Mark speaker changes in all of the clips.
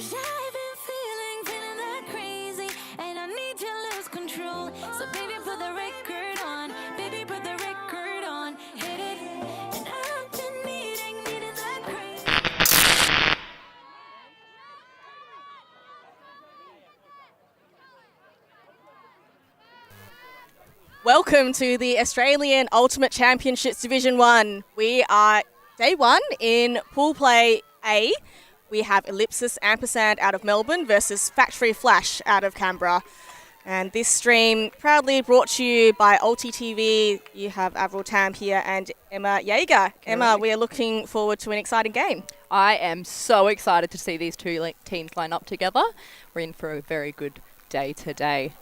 Speaker 1: 'Cause I've been feeling that crazy, and I need to lose control. So baby, put the record on. Baby, put the record on. Hit it. And I've been needing that crazy.
Speaker 2: Welcome to the Australian Ultimate Championships Division 1. We are day 1 in pool play A. We have Ellipsis Ampersand out of Melbourne versus Factory Flash out of Canberra. And this stream proudly brought to you by ULTI.TV. You have Avril Tam here and Emma Jaeger. Emma, we are looking forward to an exciting game.
Speaker 3: I am so excited to see these two teams line up together. We're in for a very good day today.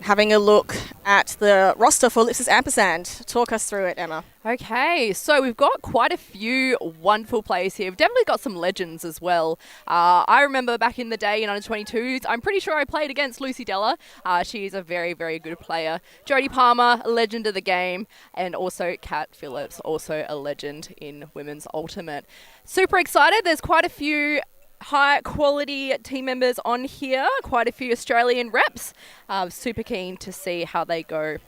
Speaker 2: Having a look at the roster for Ellipsis Ampersand. Talk us through it, Emma.
Speaker 3: Okay, so we've got quite a few wonderful players here. We've definitely got some legends as well. I remember back in the day in under-22s, I'm pretty sure I played against Lucy Della. She's a very, very good player. Jodie Palmer, a legend of the game. And also Kat Phillips, also a legend in Women's Ultimate. Super excited. There's quite a few high quality team members on here, quite a few Australian reps. Super keen to see how they go.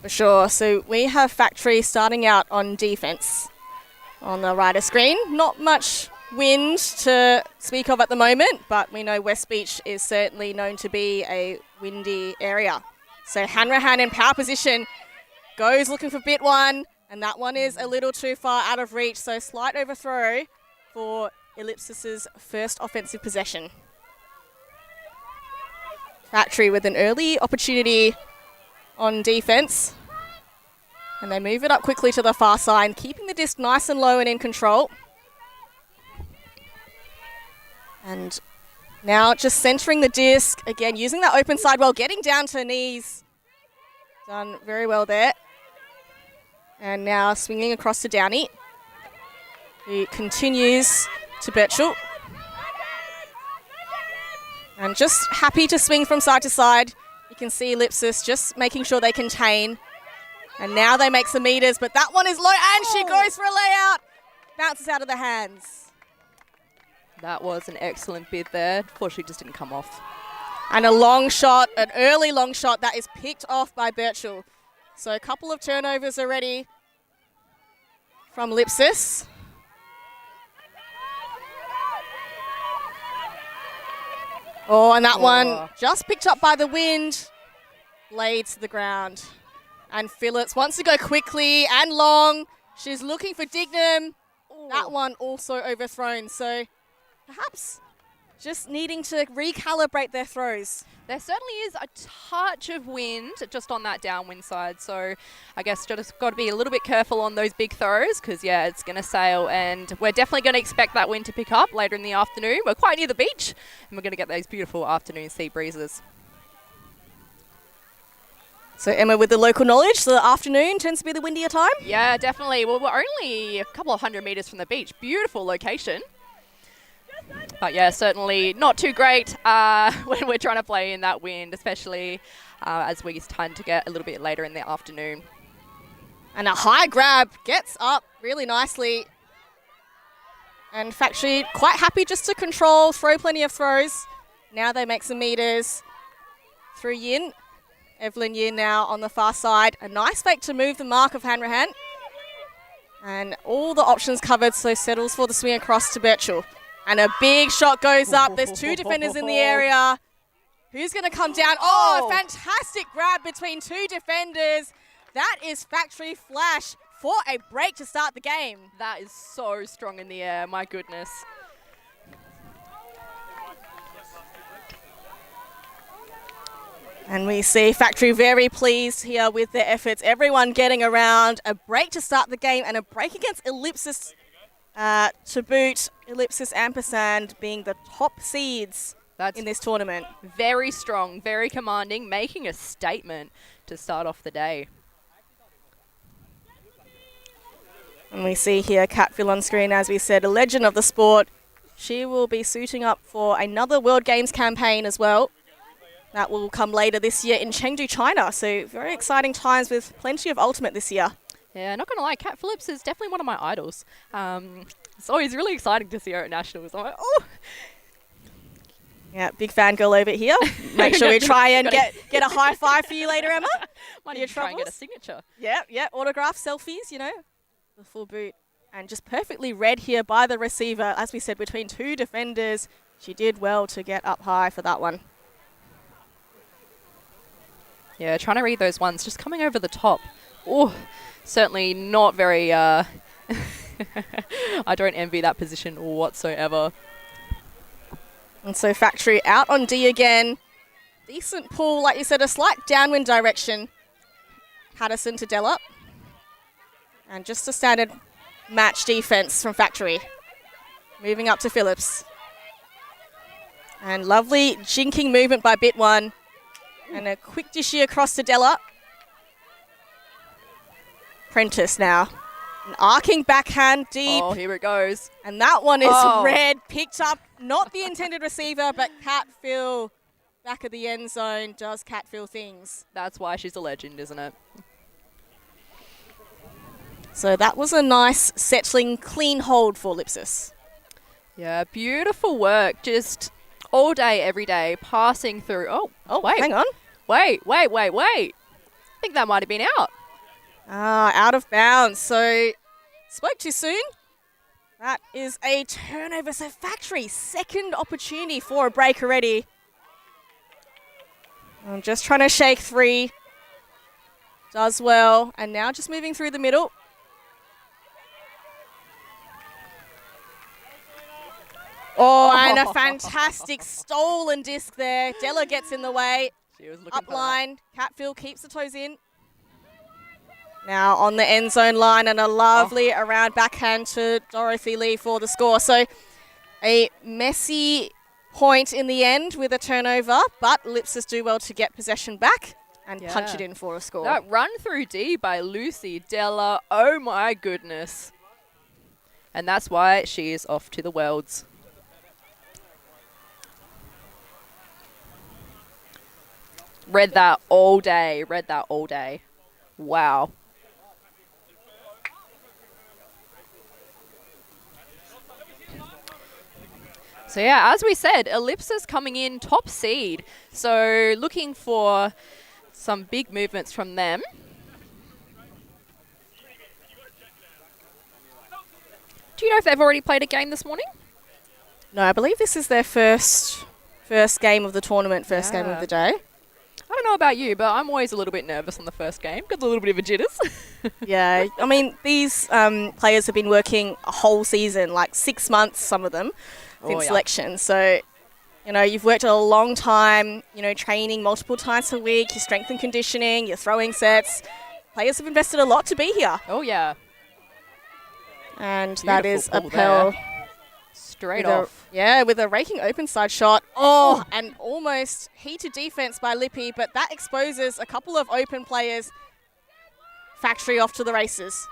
Speaker 2: For sure. So we have Factory starting out on defense on the rider screen. Not much wind to speak of at the moment, but we know West Beach is certainly known to be a windy area. So Hanrahan in power position goes looking for bit one, and that one is a little too far out of reach. So slight overthrow for Ellipsis's first offensive possession. Factory with an early opportunity on defense. And they move it up quickly to the far side, keeping the disc nice and low and in control. And now just centering the disc, again using that open side well, getting down to knees. Done very well there. And now swinging across to Downey, who continues to Birchall. And just happy to swing from side to side. You can see Ellipsis just making sure they contain. And now they make some meters, but that one is low, and she goes for a layout. Bounces out of the hands.
Speaker 3: That was an excellent bid there. Unfortunately, just didn't come off.
Speaker 2: And a long shot, an early long shot that is picked off by Birchall. So a couple of turnovers already from Ellipsis. Oh, and that one just picked up by the wind. Blades to the ground. And Phillips wants to go quickly and long. She's looking for Dignam. Ooh. That one also overthrown. So perhaps just needing to recalibrate their throws.
Speaker 3: There certainly is a touch of wind just on that downwind side. So I guess just got to be a little bit careful on those big throws because, yeah, it's going to sail. And we're definitely going to expect that wind to pick up later in the afternoon. We're quite near the beach and we're going to get those beautiful afternoon sea breezes.
Speaker 2: So, Emma, with the local knowledge, the afternoon tends to be the windier time?
Speaker 3: Yeah, definitely. Well, we're only a couple of 100 metres from the beach. Beautiful location. But, yeah, certainly not too great when we're trying to play in that wind, especially as we tend to get a little bit later in the afternoon.
Speaker 2: And a high grab gets up really nicely. And Factory quite happy just to control, throw plenty of throws. Now they make some meters through Yin. Evelyn Yin now on the far side. A nice fake to move the mark of Hanrahan. And all the options covered, so settles for the swing across to Birchall. And a big shot goes up. There's two defenders in the area. Who's going to come down? Oh, a fantastic grab between two defenders. That is Factory Flash for a break to start the game.
Speaker 3: That is so strong in the air, my goodness.
Speaker 2: And we see Factory very pleased here with their efforts. Everyone getting around. A break to start the game and a break against Ellipsis to boot. Ellipsis Ampersand being the top seeds in this tournament.
Speaker 3: Very strong, very commanding, making a statement to start off the day.
Speaker 2: And we see here Kat Phil on screen, as we said, a legend of the sport. She will be suiting up for another World Games campaign as well. That will come later this year in Chengdu, China. So very exciting times with plenty of ultimate this year.
Speaker 3: Yeah, not going to lie, Kat Phillips is definitely one of my idols. It's always really exciting to see her at nationals. I'm like, oh.
Speaker 2: Yeah, big fangirl over here. Make sure we try and get a high five for you later, Emma.
Speaker 3: Might
Speaker 2: Your
Speaker 3: even try and get a
Speaker 2: troubles.
Speaker 3: signature.
Speaker 2: Yeah, autograph selfies, you know, the full boot. And just perfectly read here by the receiver. As we said, between two defenders, she did well to get up high for that one.
Speaker 3: Yeah, trying to read those ones, just coming over the top. Oh, certainly not very, I don't envy that position whatsoever.
Speaker 2: And so Factory out on D again. Decent pull, like you said, a slight downwind direction. Patterson to Della. And just a standard match defense from Factory. Moving up to Phillips. And lovely jinking movement by Bit One. And a quick dishy across to Della. Prentice now. An arcing backhand deep.
Speaker 3: Oh, here it goes.
Speaker 2: And that one is red, picked up, not the intended receiver, but Catfill, back of the end zone, does Catfill things.
Speaker 3: That's why she's a legend, isn't it?
Speaker 2: So that was a nice, settling, clean hold for Ellipsis.
Speaker 3: Yeah, beautiful work. Just all day, every day, passing through. Oh, wait.
Speaker 2: Hang on.
Speaker 3: Wait. I think that might have been out.
Speaker 2: Out of bounds. So, spoke too soon. That is a turnover. So, Factory, second opportunity for a break already. I'm just trying to shake three. Does well. And now just moving through the middle. Oh, and a fantastic stolen disc there. Della gets in the way.
Speaker 3: She was looking
Speaker 2: Up
Speaker 3: for that.
Speaker 2: line. Catfill keeps the toes in. Now on the end zone line and a lovely around backhand to Dorothy Lee for the score. So a messy point in the end with a turnover, but Ellipsis do well to get possession back and punch it in for a score.
Speaker 3: That run through D by Lucy Della, oh my goodness. And that's why she is off to the Worlds. Read that all day. Wow. So yeah, as we said, Ellipsis coming in top seed. So looking for some big movements from them. Do you know if they've already played a game this morning?
Speaker 2: No, I believe this is their first game of the tournament, first game of the day.
Speaker 3: I don't know about you, but I'm always a little bit nervous on the first game. Got a little bit of a jitters.
Speaker 2: Yeah, I mean, these players have been working a whole season, like 6 months, some of them, since selection. So, you know, you've worked a long time, you know, training multiple times a week, your strength and conditioning, your throwing sets. Players have invested a lot to be here.
Speaker 3: Oh, yeah.
Speaker 2: And that is a
Speaker 3: pull
Speaker 2: Pell.
Speaker 3: there. Straight off.
Speaker 2: With a raking open side shot. Oh, and almost heated defense by Lippy, but that exposes a couple of open players. Factory off to the races.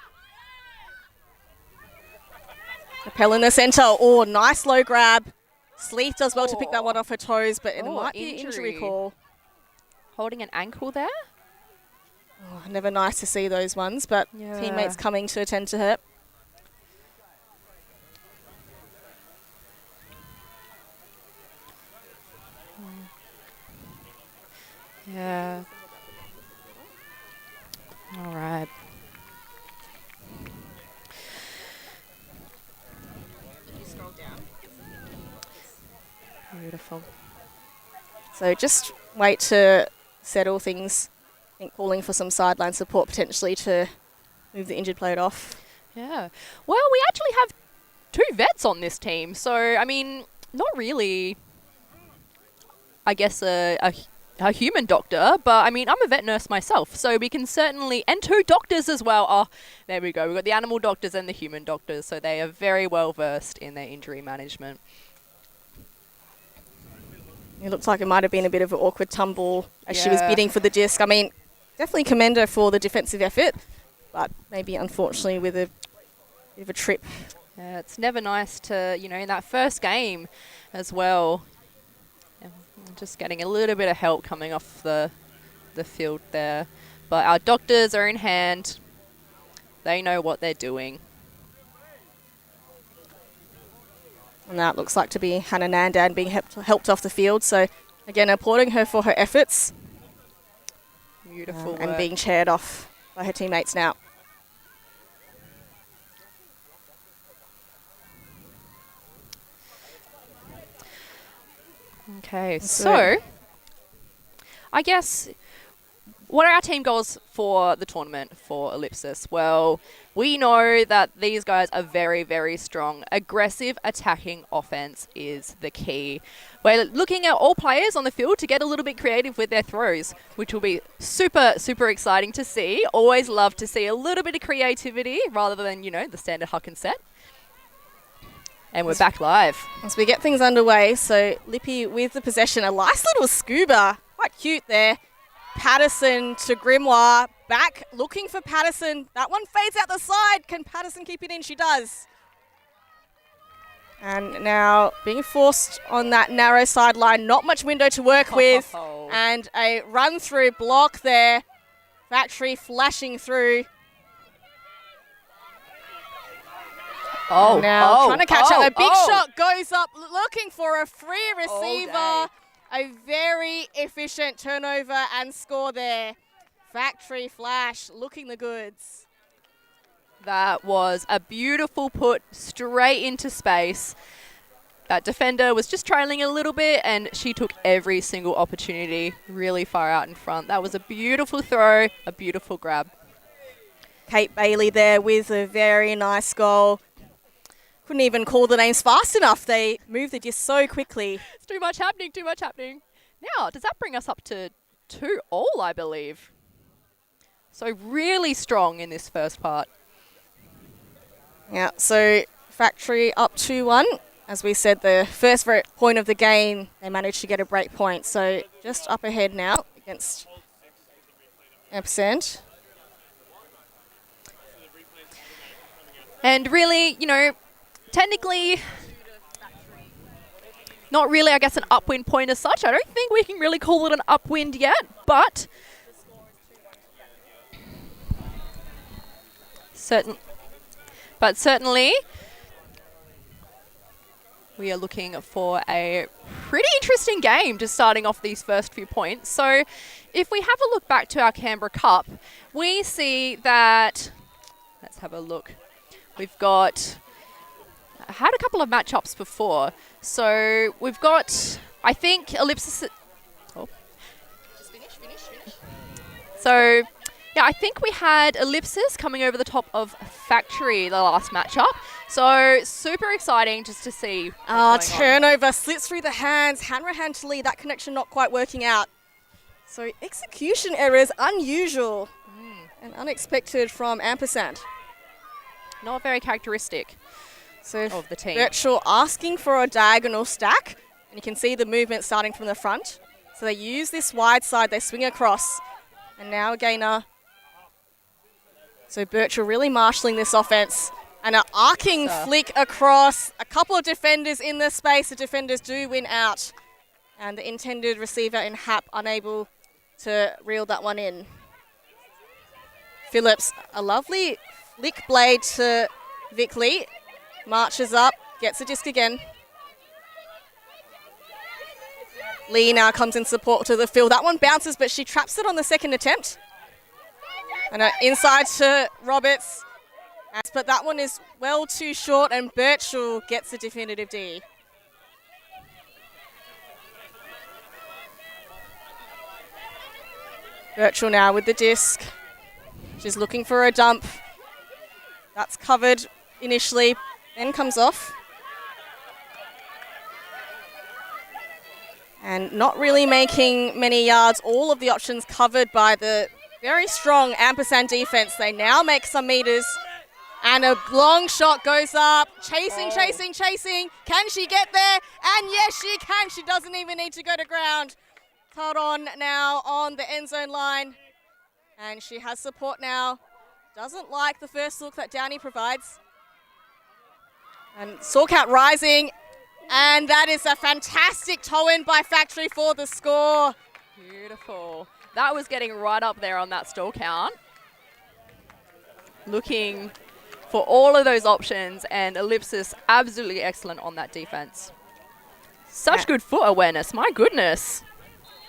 Speaker 2: Appel in the centre. Oh, nice low grab. Sleeth does well to pick that one off her toes, but it might be an injury call.
Speaker 3: Holding an ankle there.
Speaker 2: Oh, never nice to see those ones, but teammates coming to attend to her.
Speaker 3: Yeah. All right.
Speaker 2: Scroll down.
Speaker 3: Beautiful.
Speaker 2: So just wait to settle things. I think calling for some sideline support potentially to move the injured player off.
Speaker 3: Yeah. Well, we actually have 2 vets on this team. So, I mean, not really, I guess, a human doctor, but I mean, I'm a vet nurse myself, so we can certainly, and 2 doctors as well. Oh, there we go. We've got the animal doctors and the human doctors, so they are very well versed in their injury management.
Speaker 2: It looks like it might have been a bit of an awkward tumble as she was bidding for the disc. I mean, definitely commend her for the defensive effort, but maybe unfortunately with a bit of a trip.
Speaker 3: Yeah, it's never nice to, you know, in that first game as well, just getting a little bit of help coming off the field there. But our doctors are in hand. They know what they're doing.
Speaker 2: And that looks like to be Hannah Nandan being helped off the field. So, again, applauding her for her efforts.
Speaker 3: Beautiful
Speaker 2: And
Speaker 3: work.
Speaker 2: being cheered off by her teammates now.
Speaker 3: Okay, so I guess what are our team goals for the tournament for Ellipsis? Well, we know that these guys are very, very strong. Aggressive attacking offense is the key. We're looking at all players on the field to get a little bit creative with their throws, which will be super, super exciting to see. Always love to see a little bit of creativity rather than, you know, the standard huck and set. And we're back live.
Speaker 2: As we get things underway, so Lippy with the possession. A nice little scuba. Quite cute there. Patterson to Grimoire. Back looking for Patterson. That one fades out the side. Can Patterson keep it in? She does. And now being forced on that narrow sideline. Not much window to work with. And a run through block there. Factory flashing through.
Speaker 3: Oh,
Speaker 2: now trying to catch up. A big shot goes up, looking for a free receiver. A very efficient turnover and score there. Factory flash, looking the goods.
Speaker 3: That was a beautiful put straight into space. That defender was just trailing a little bit and she took every single opportunity really far out in front. That was a beautiful throw, a beautiful grab.
Speaker 2: Kate Bailey there with a very nice goal. Couldn't even call the names fast enough. They moved the disc so quickly.
Speaker 3: It's too much happening, too much happening. Now, does that bring us up to 2-2, I believe? So really strong in this first part.
Speaker 2: Yeah, so Factory up 2-1. As we said, the first point of the game, they managed to get a break point. So just up ahead now against Ampersand.
Speaker 3: And really, you know, technically, not really, I guess, an upwind point as such. I don't think we can really call it an upwind yet, but certainly we are looking for a pretty interesting game just starting off these first few points. So if we have a look back to our Canberra Cup, we see that, let's have a look. We've got had a couple of matchups before. So we've got, I think, Ellipsis. Oh. Just finish. So, yeah, I think we had Ellipsis coming over the top of Factory the last matchup. So super exciting just to see.
Speaker 2: Turnover slips through the hands. Hanrahan to lead, that connection not quite working out. So execution errors, unusual and unexpected from Ampersand.
Speaker 3: Not very characteristic.
Speaker 2: So
Speaker 3: of the team.
Speaker 2: Virtual asking for a diagonal stack, and you can see the movement starting from the front. So they use this wide side, they swing across, and now a gainer. So Birchall really marshalling this offense, and an arcing flick across. A couple of defenders in the space, the defenders do win out, and the intended receiver in Hap unable to reel that one in. Phillips, a lovely flick blade to Vic Lee. Marches up, gets a disc again. Lee now comes in support to the field. That one bounces, but she traps it on the second attempt. And inside to Roberts. But that one is well too short, and Birchall gets a definitive D. Birchall now with the disc. She's looking for a dump. That's covered initially. Then comes off. And not really making many yards. All of the options covered by the very strong Ampersand defense. They now make some meters. And a long shot goes up. Chasing. Can she get there? And yes, she can. She doesn't even need to go to ground. Held on now on the end zone line. And she has support now. Doesn't like the first look that Downey provides. And Sorkout rising, and that is a fantastic toe-in by Factory for the score.
Speaker 3: Beautiful. That was getting right up there on that stall count. Looking for all of those options, and Ellipsis absolutely excellent on that defense. Such good foot awareness, my goodness.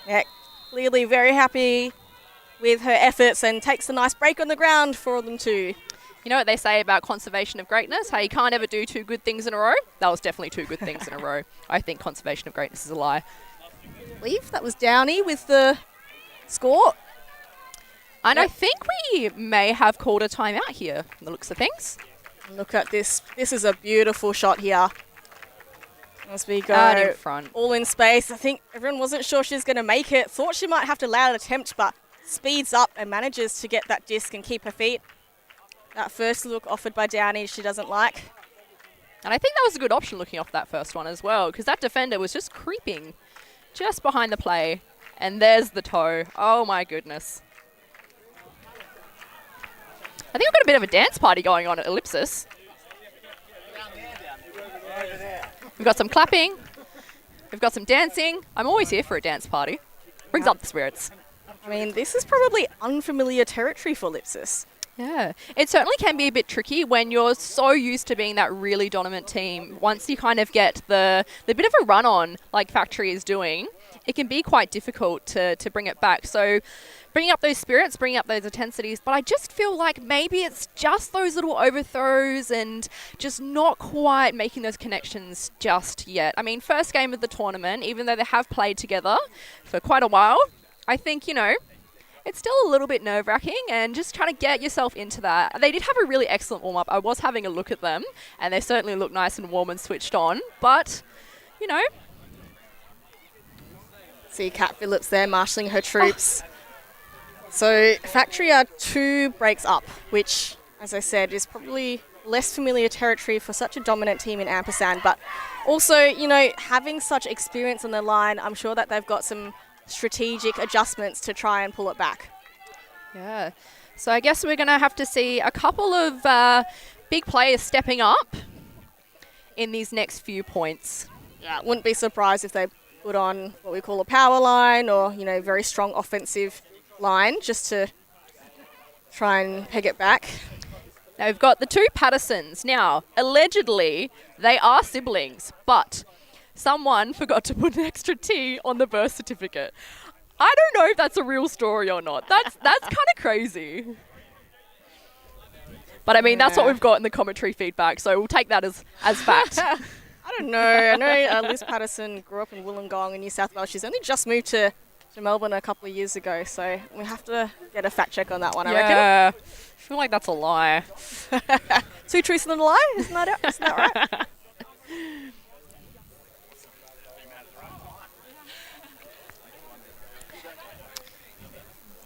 Speaker 2: Yeah, clearly very happy with her efforts and takes a nice break on the ground for them too.
Speaker 3: You know what they say about conservation of greatness? How you can't ever do 2 good things in a row? That was definitely 2 good things in a row. I think conservation of greatness is a lie.
Speaker 2: I believe that was Downey with the score.
Speaker 3: And I think we may have called a timeout here, from the looks of things.
Speaker 2: Look at this. This is a beautiful shot here. As we go
Speaker 3: Out in front.
Speaker 2: all in space. I think everyone wasn't sure she was going to make it. Thought she might have to allow an attempt, but speeds up and manages to get that disc and keep her feet. That first look offered by Downey she doesn't like.
Speaker 3: And I think that was a good option looking off that first one as well, because that defender was just creeping just behind the play. And there's the toe. Oh my goodness. I think we've got a bit of a dance party going on at Ellipsis. We've got some clapping. We've got some dancing. I'm always here for a dance party. Brings up the spirits.
Speaker 2: I mean, this is probably unfamiliar territory for Ellipsis.
Speaker 3: Yeah, it certainly can be a bit tricky when you're so used to being that really dominant team. Once you kind of get the bit of a run on like Factory is doing, it can be quite difficult to bring it back. So bringing up those spirits, bringing up those intensities, but I just feel like maybe it's just those little overthrows and just not quite making those connections just yet. I mean, first game of the tournament, even though they have played together for quite a while, I think, you know, it's still a little bit nerve-wracking and just trying to get yourself into that. They did have a really excellent warm-up. I was having a look at them, and they certainly look nice and warm and switched on. But, you know.
Speaker 2: See Kat Phillips there marshalling her troops. So Factory are 2 breaks up, which, as I said, is probably less familiar territory for such a dominant team in Ampersand. But also, you know, having such experience on the line, I'm sure that they've got some strategic adjustments to try and pull it back.
Speaker 3: Yeah. So I guess we're going to have to see a couple of big players stepping up in these next few points.
Speaker 2: Yeah, wouldn't be surprised if they put on what we call a power line or, you know, very strong offensive line just to try and peg it back.
Speaker 3: Now we've got the 2 Pattersons. Now, allegedly, they are siblings, but someone forgot to put an extra T on the birth certificate. I don't know if that's a real story or not. That's kind of crazy. But I mean, that's what we've got in the commentary feedback, so we'll take that as fact.
Speaker 2: I don't know. I know Liz Patterson grew up in Wollongong in New South Wales. She's only just moved to Melbourne a couple of years ago, so we have to get a fact check on that one, I reckon.
Speaker 3: Yeah, I feel like that's a lie.
Speaker 2: 2 truths and a lie? Isn't that right?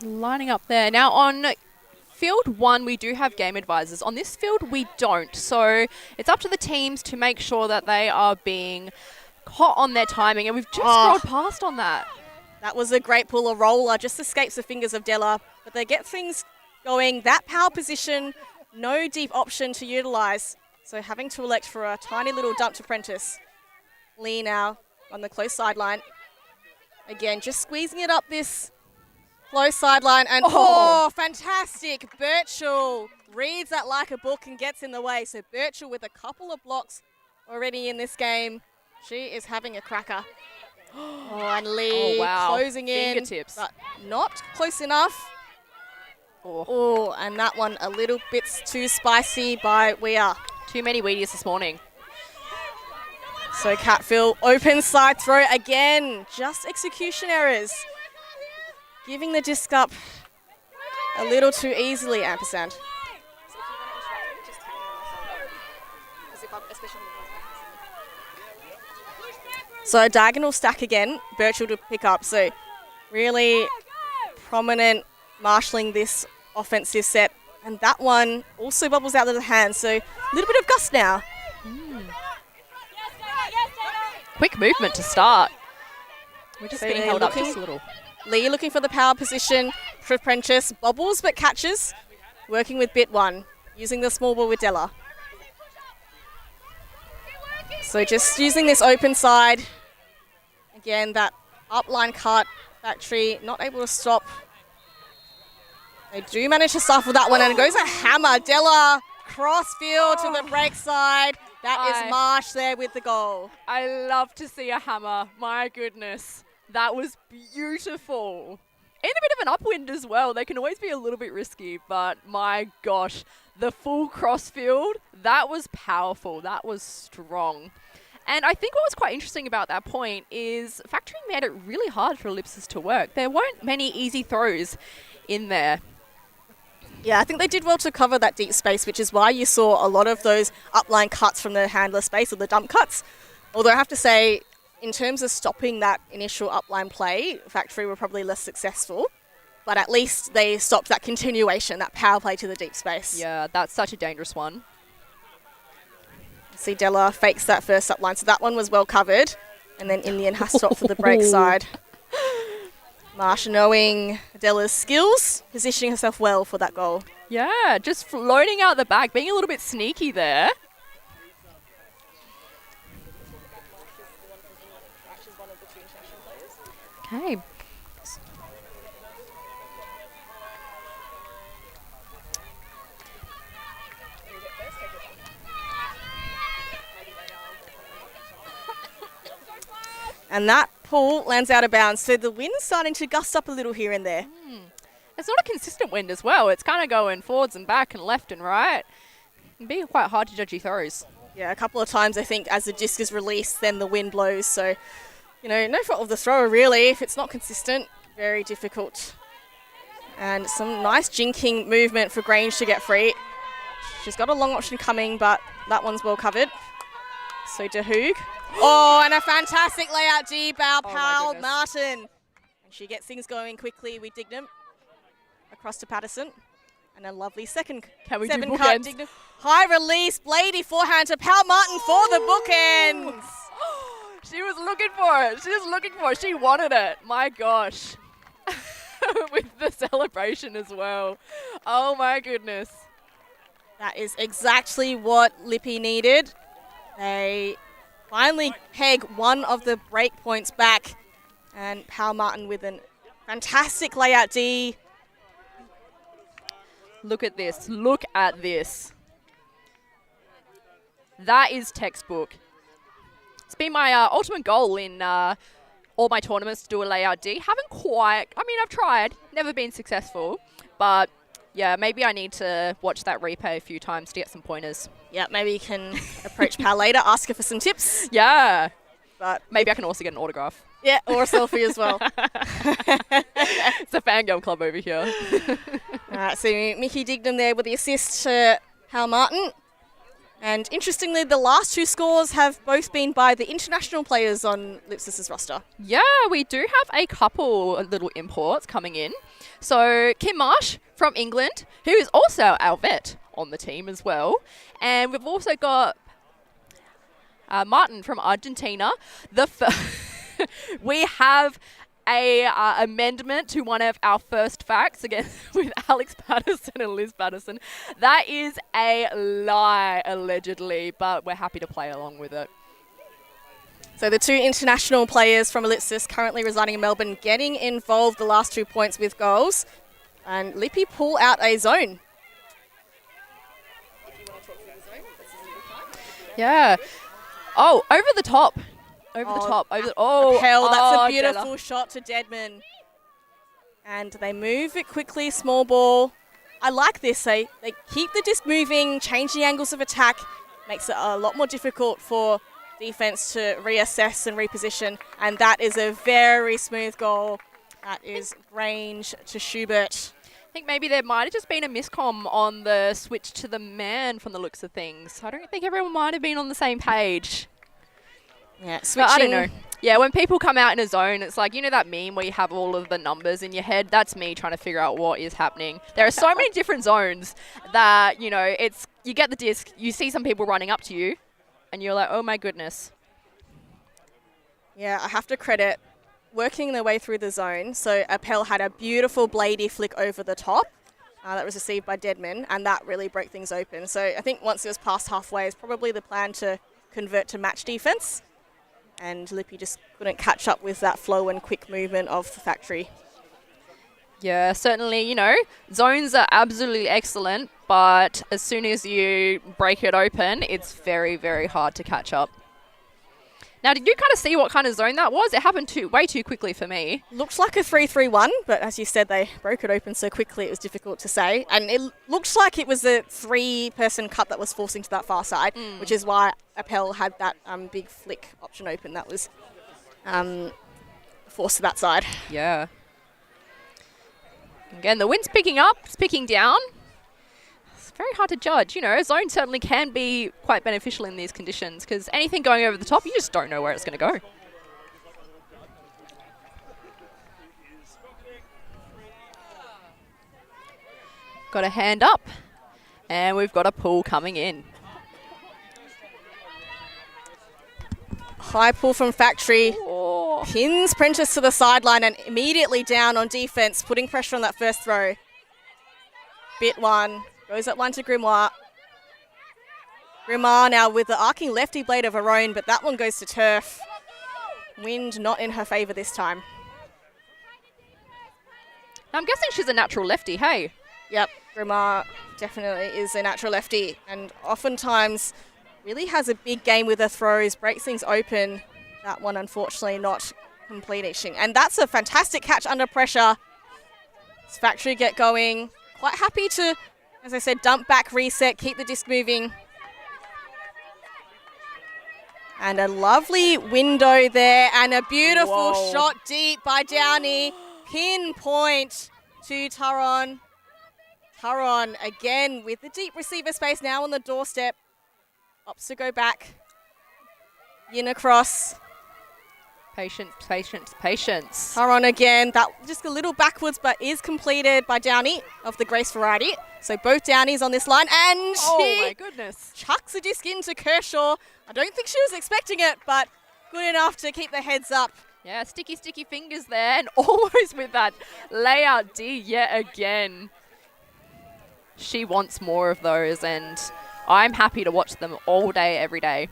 Speaker 3: Lining up there. Now on field 1, we do have game advisors. On this field, we don't. So it's up to the teams to make sure that they are being hot on their timing. And we've just scrolled past on that.
Speaker 2: That was a great pull. A roller just escapes the fingers of Della. But they get things going. That power position, no deep option to utilise. So having to elect for a tiny little dump to Prentice. Lee now on the close sideline. Again, just squeezing it up this close sideline, and fantastic. Birchall reads that like a book and gets in the way. So Birchall with a couple of blocks already in this game. She is having a cracker. And Lee closing in,
Speaker 3: fingertips,
Speaker 2: but not close enough. And that one a little bit too spicy by Weir.
Speaker 3: Too many Wheaties this morning.
Speaker 2: So Catfill, open side throw again. Just execution errors. Giving the disc up a little too easily, Ampersand. So a diagonal stack again, Birchall to pick up. So really prominent marshalling this offensive set. And that one also bubbles out of the hand. So a little bit of gust now.
Speaker 3: Quick movement to start. We're just
Speaker 2: So
Speaker 3: being
Speaker 2: they're
Speaker 3: held up
Speaker 2: looking-
Speaker 3: just a little.
Speaker 2: Lee looking for the power position for Prentice. Bobbles but catches. Working with bit 1. Using the small ball with Della. So just using this open side. Again, that upline cut. Factory not able to stop. They do manage to stifle that one, and it goes a hammer. Della cross field to the break side. That is Marsh there with the goal.
Speaker 3: I love to see a hammer. My goodness. That was beautiful. In a bit of an upwind as well. They can always be a little bit risky, but my gosh, the full crossfield, that was powerful. That was strong. And I think what was quite interesting about that point is Factory made it really hard for Ellipsis to work. There weren't many easy throws in there.
Speaker 2: Yeah, I think they did well to cover that deep space, which is why you saw a lot of those upline cuts from the handler space or the dump cuts. Although I have to say, in terms of stopping that initial upline play, Factory were probably less successful. But at least they stopped that continuation, that power play to the deep space.
Speaker 3: Yeah, that's such a dangerous one.
Speaker 2: See, Della fakes that first upline, so that one was well covered. And then Indian has to opt for the break side. Marsh knowing Della's skills, positioning herself well for that goal.
Speaker 3: Yeah, just floating out the back, being a little bit sneaky there. Okay.
Speaker 2: And that pull lands out of bounds, so the wind's starting to gust up a little here and there.
Speaker 3: It's not a consistent wind as well. It's kind of going forwards and back and left and right. It can be quite hard to judge your throws.
Speaker 2: Yeah, a couple of times I think as the disc is released, then the wind blows. So, you know, no fault of the thrower really. If it's not consistent, very difficult. And some nice jinking movement for Grange to get free. She's got a long option coming, but that one's well covered. So DeHoog. Oh, and a fantastic layout D bow, Powell Martin. And she gets things going quickly with Dignam. Across to Patterson. And a lovely second
Speaker 3: Can we do
Speaker 2: seven cut.
Speaker 3: bookends?
Speaker 2: Dignam. High release, Blady forehand to Powell Martin for the bookends.
Speaker 3: She was looking for it. She was looking for it. She wanted it. My gosh. With the celebration as well. Oh my goodness.
Speaker 2: That is exactly what Lippy needed. They finally peg one of the break points back. And Powell Martin with a fantastic layout D.
Speaker 3: Look at this. Look at this. That is textbook. It's been my ultimate goal in all my tournaments to do a layout D. Haven't quite, I mean, I've tried, never been successful, but yeah, maybe I need to watch that replay a few times to get some pointers.
Speaker 2: Yeah, maybe you can approach Powell later, ask her for some tips.
Speaker 3: Yeah,
Speaker 2: But
Speaker 3: maybe I can also get an autograph.
Speaker 2: yeah, or a selfie as well.
Speaker 3: It's a fangirl club over here.
Speaker 2: So Mickey Dignam there with the assist to Powell Martin. And interestingly, the last two scores have both been by the international players on Ellipsis' roster.
Speaker 3: Yeah, we do have a couple of little imports coming in. So Kim Marsh from England, who is also our vet on the team as well. And we've also got Martin from Argentina. We have a amendment to one of our first facts again with Alex Patterson and Liz Patterson. That is a lie, allegedly, but we're happy to play along with it.
Speaker 2: So the two international players from Ellipsis currently residing in Melbourne getting involved the last 2 points with goals. And Lippy pull out a zone.
Speaker 3: Yeah. Oh, over the top. Over the top.
Speaker 2: Hell, that's a beautiful
Speaker 3: Della.
Speaker 2: shot to Deadman. And they move it quickly, small ball. I like this. They keep the disc moving, change the angles of attack. Makes it a lot more difficult for defense to reassess and reposition. And that is a very smooth goal. That is Grange to Schubert.
Speaker 3: I think maybe there might have just been a miscomm on the switch to the man from the looks of things. I don't think everyone might have been on the same page.
Speaker 2: Yeah,
Speaker 3: But
Speaker 2: switching.
Speaker 3: I don't know. Yeah, when people come out in a zone, it's like, you know that meme where you have all of the numbers in your head? That's me trying to figure out what is happening. There are so many different zones that, you know, you get the disc, you see some people running up to you, and you're like, oh my goodness.
Speaker 2: Yeah, I have to credit working their way through the zone. So Appel had a beautiful bladey flick over the top that was received by Deadman, and that really broke things open. So I think once it was past halfway, it's probably the plan to convert to match defense. And Lippy just couldn't catch up with that flow and quick movement of the Factory.
Speaker 3: Yeah, certainly, you know, zones are absolutely excellent, but as soon as you break it open, it's very, very hard to catch up. Now, did you kind of see what kind of zone that was? It happened way too quickly for me.
Speaker 2: Looks like a 3-3-1, but as you said, they broke it open so quickly it was difficult to say. And it looks like it was a 3-person cut that was forcing to that far side, which is why Appel had that big flick option open that was forced to that side.
Speaker 3: Yeah. Again, the wind's picking up, it's picking down. It's very hard to judge. You know, zone certainly can be quite beneficial in these conditions because anything going over the top, you just don't know where it's going to go. Got a hand up, and we've got a pull coming in.
Speaker 2: High pull from Factory.
Speaker 3: Oh.
Speaker 2: Pins Prentice to the sideline and immediately down on defense, putting pressure on that first throw. Bit one. Goes at one to Grimoire. Grimoire now with the arcing lefty blade of her own, but that one goes to turf. Wind not in her favour this time.
Speaker 3: I'm guessing she's a natural lefty, hey?
Speaker 2: Yep, Grimoire definitely is a natural lefty and oftentimes really has a big game with her throws, breaks things open. That one unfortunately not completing. And that's a fantastic catch under pressure. This Factory get going. Quite happy to, as I said, dump back, reset, keep the disc moving. And a lovely window there and a beautiful shot deep by Downey. Pinpoint to Taron. Taron again with the deep receiver space now on the doorstep. Opts to go back. Yin across.
Speaker 3: Patience, patience, patience.
Speaker 2: Taron again. That just a little backwards, but is completed by Downey of the Grace variety. So both Downeys on this line, and
Speaker 3: Oh my goodness.
Speaker 2: chucks a disc into Kershaw. I don't think she was expecting it, but good enough to keep the heads up.
Speaker 3: Yeah, sticky, sticky fingers there, and almost with that layout D yet again. She wants more of those, and I'm happy to watch them all day, every day.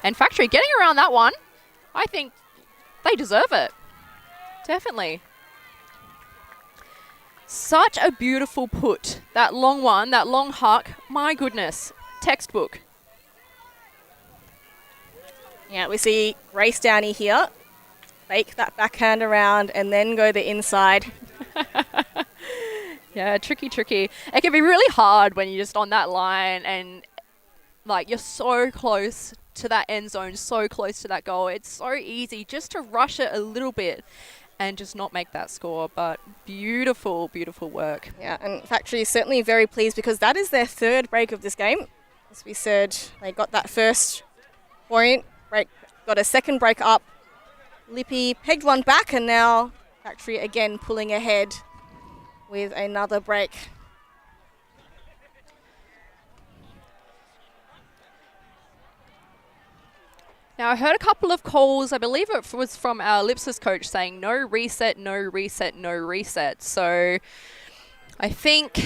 Speaker 3: And Factory getting around that one, I think they deserve it. Definitely. Such a beautiful put. That long one, that long huck, my goodness, textbook.
Speaker 2: Yeah, we see Grace Downey here. Fake that backhand around and then go the inside.
Speaker 3: Yeah, tricky, tricky. It can be really hard when you're just on that line and like you're so close to that end zone, so close to that goal. It's so easy just to rush it a little bit and just not make that score. But beautiful, beautiful work.
Speaker 2: Yeah, and Factory is certainly very pleased because that is their third break of this game. As we said, they got that first point, break, got a second break up. Lippy pegged one back and now Factory again pulling ahead with another break.
Speaker 3: Now, I heard a couple of calls, I believe it was from our Ellipsis coach saying no reset, no reset, no reset. So I think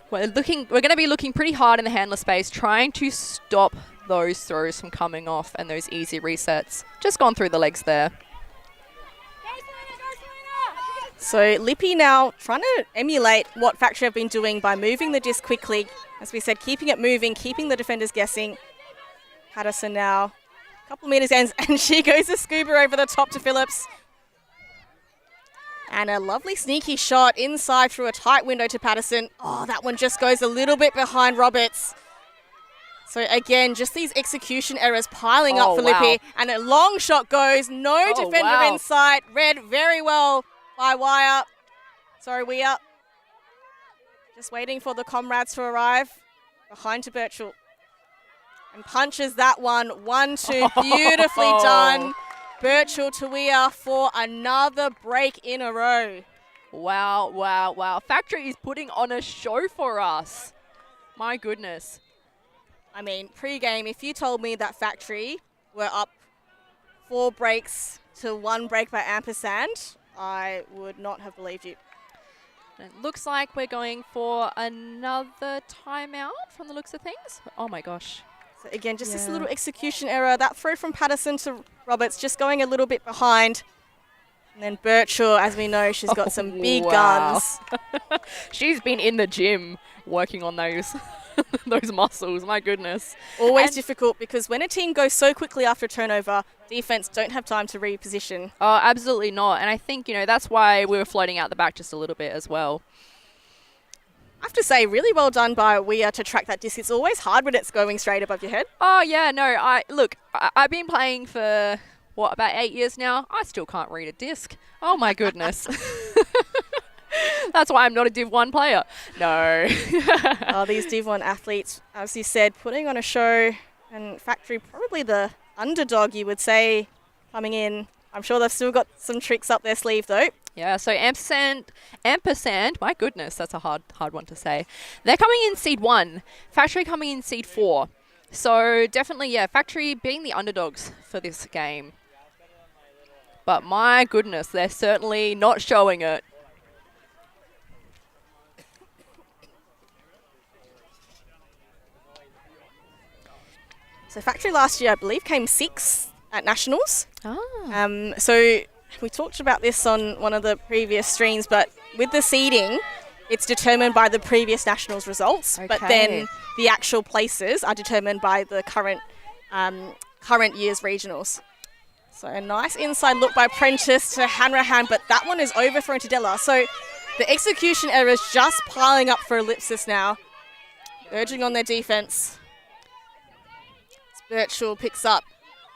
Speaker 3: we're going to be looking pretty hard in the handler space, trying to stop those throws from coming off and those easy resets. Just gone through the legs there.
Speaker 2: So Lippy now trying to emulate what Factory have been doing by moving the disc quickly. As we said, keeping it moving, keeping the defenders guessing. Patterson now, a couple meters ends, and she goes a scuba over the top to Phillips. And a lovely sneaky shot inside through a tight window to Patterson. Oh, that one just goes a little bit behind Roberts. So again, just these execution errors piling up for Lippy. And a long shot goes, no defender in sight. Read very well by Weir. Just waiting for the comrades to arrive. Behind to Birchall. And punches that one, 1-2, beautifully done. Birchall to Weir for another break in a row.
Speaker 3: Wow, wow, wow. Factory is putting on a show for us. My goodness.
Speaker 2: I mean, pre-game, if you told me that Factory were up 4 breaks to 1 break by Ampersand, I would not have believed you.
Speaker 3: It looks like we're going for another timeout from the looks of things. Oh my gosh.
Speaker 2: So again, just this little execution error. That throw from Patterson to Roberts just going a little bit behind. And then Birchall, as we know, she's got some big guns.
Speaker 3: She's been in the gym working on those those muscles, my goodness.
Speaker 2: Always difficult because when a team goes so quickly after a turnover, defense don't have time to reposition.
Speaker 3: Oh, absolutely not. And I think, that's why we were floating out the back just a little bit as well.
Speaker 2: I have to say, really well done by Weir to track that disc. It's always hard when it's going straight above your head.
Speaker 3: Oh, yeah, no, I've been playing for, about 8 years now? I still can't read a disc. Oh, my goodness. That's why I'm not a Div 1 player. No.
Speaker 2: These Div 1 athletes, as you said, putting on a show, and Factory probably the underdog, you would say, coming in. I'm sure they've still got some tricks up their sleeve, though.
Speaker 3: Yeah, so Ampersand, my goodness, that's a hard one to say. They're coming in seed 1, Factory coming in seed 4. So definitely, Factory being the underdogs for this game. But my goodness, they're certainly not showing it.
Speaker 2: So Factory last year, I believe, came 6th at Nationals.
Speaker 3: Oh.
Speaker 2: So we talked about this on one of the previous streams, but with the seeding, it's determined by the previous Nationals results.
Speaker 3: Okay.
Speaker 2: But then the actual places are determined by the current year's regionals. So a nice inside look by Prentice to Hanrahan, but that one is overthrown to Della. So the execution errors just piling up for Ellipsis now, urging on their defense. Birchall picks up.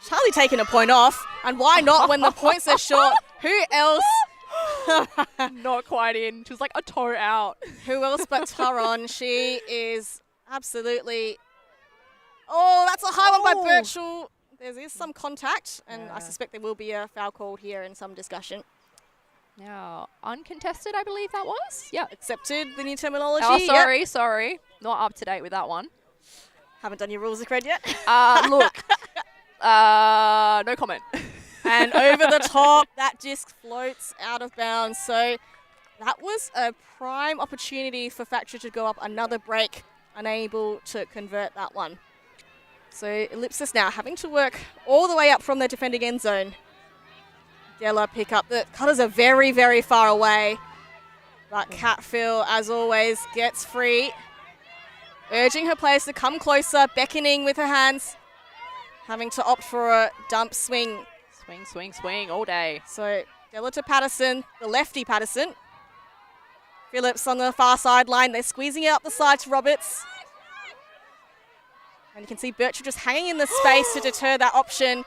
Speaker 2: Charlie taking a point off, and why not when the points are short? Who else?
Speaker 3: Not quite in. She was like a toe out.
Speaker 2: Who else but Taron? She is absolutely... Oh, that's a high one by Birchall. There is some contact, and I suspect there will be a foul called here and some discussion.
Speaker 3: Now, uncontested, I believe that was? Yeah.
Speaker 2: Accepted the new terminology.
Speaker 3: Oh, sorry. Not up to date with that one.
Speaker 2: Haven't done your rules of cred yet.
Speaker 3: Look. No comment.
Speaker 2: And over the top, that disc floats out of bounds. So that was a prime opportunity for Factory to go up another break, unable to convert that one. So Ellipsis now having to work all the way up from their defending end zone. Della pick up. The cutters are very, very far away. But Catfill, as always, gets free. Urging her players to come closer, beckoning with her hands. Having to opt for a dump swing.
Speaker 3: Swing all day.
Speaker 2: So Della to Patterson, the lefty Patterson. Phillips on the far sideline. They're squeezing it up the side to Roberts. And you can see Birchall just hanging in the space to deter that option.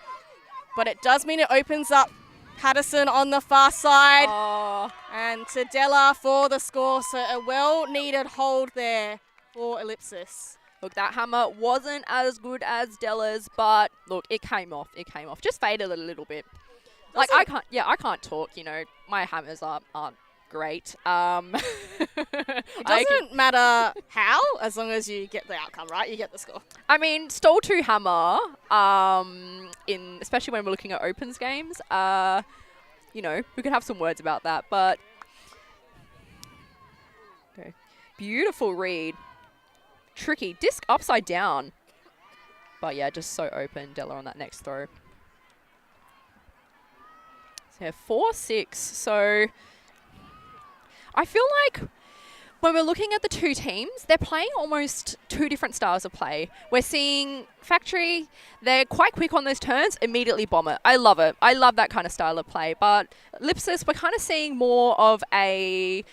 Speaker 2: But it does mean it opens up Patterson on the far side.
Speaker 3: Oh.
Speaker 2: And to Della for the score. So a well-needed hold there for Ellipsis.
Speaker 3: Look, that hammer wasn't as good as Della's, but look, it came off. Just faded a little bit. Like, I can't talk, my hammers aren't great.
Speaker 2: It doesn't matter how, as long as you get the outcome, right? You get the score.
Speaker 3: I mean, stall 2 hammer, especially when we're looking at opens games, we could have some words about that, but okay. Beautiful read. Tricky. Disc upside down. But yeah, just so open. Della on that next throw. So yeah, 4-6. So I feel like when we're looking at the two teams, they're playing almost two different styles of play. We're seeing Factory, they're quite quick on those turns, immediately bomb it. I love it. I love that kind of style of play. But Ellipsis, we're kind of seeing more of a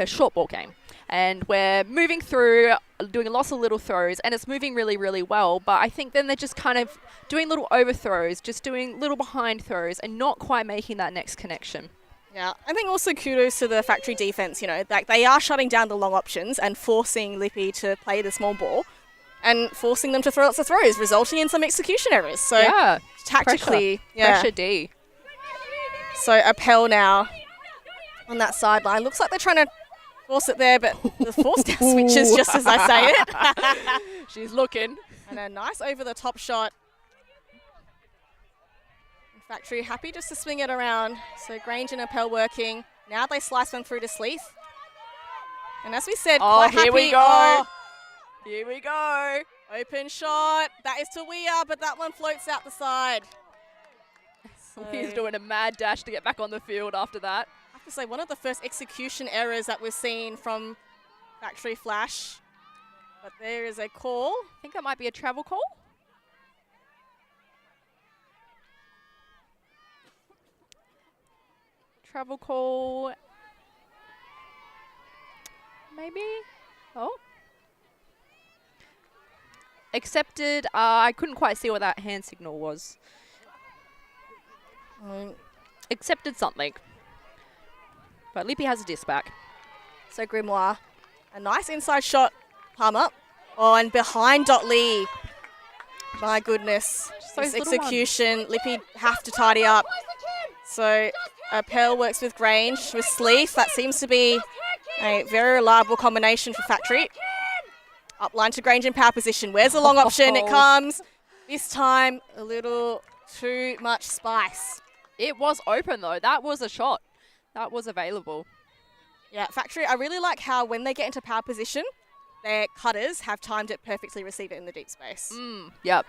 Speaker 3: short ball game. And we're moving through, doing lots of little throws, and it's moving really, really well. But I think then they're just kind of doing little overthrows, just doing little behind throws, and not quite making that next connection.
Speaker 2: Yeah, I think also kudos to the Factory defense, like they are shutting down the long options and forcing Lippy to play the small ball and forcing them to throw lots of throws, resulting in some execution errors. So tactically,
Speaker 3: Pressure D.
Speaker 2: So Appel now on that sideline. Looks like they're trying to force it there, but the force down switches just as I say it.
Speaker 3: She's looking.
Speaker 2: And a nice over-the-top shot. Factory happy just to swing it around. So Grange and Appel working. Now they slice one through to Sleeth. And as we said, quite happy.
Speaker 3: Here we go. Here we go.
Speaker 2: Open shot. That is to Weir, but that one floats out the side.
Speaker 3: He's doing a mad dash to get back on the field after that.
Speaker 2: I have to say, one of the first execution errors that we've seen from Factory Flash. But there is a call.
Speaker 3: I think that might be a travel call. Travel call. Maybe? Oh. Accepted. I couldn't quite see what that hand signal was. Accepted something. But Lippy has a disc back.
Speaker 2: So Grimoire, a nice inside shot, palm up. Oh, and behind Lee. My goodness. This execution, Lippy have to tidy up. So Appel works with Grange, with Sleeth. That seems to be a very reliable combination for Factory. Upline to Grange in power position. Where's the long option? It comes. This time, a little too much spice.
Speaker 3: It was open, though. That was a shot. That was available.
Speaker 2: Yeah, Factory, I really like how when they get into power position, their cutters have timed it perfectly, receive it in the deep space.
Speaker 3: Yep.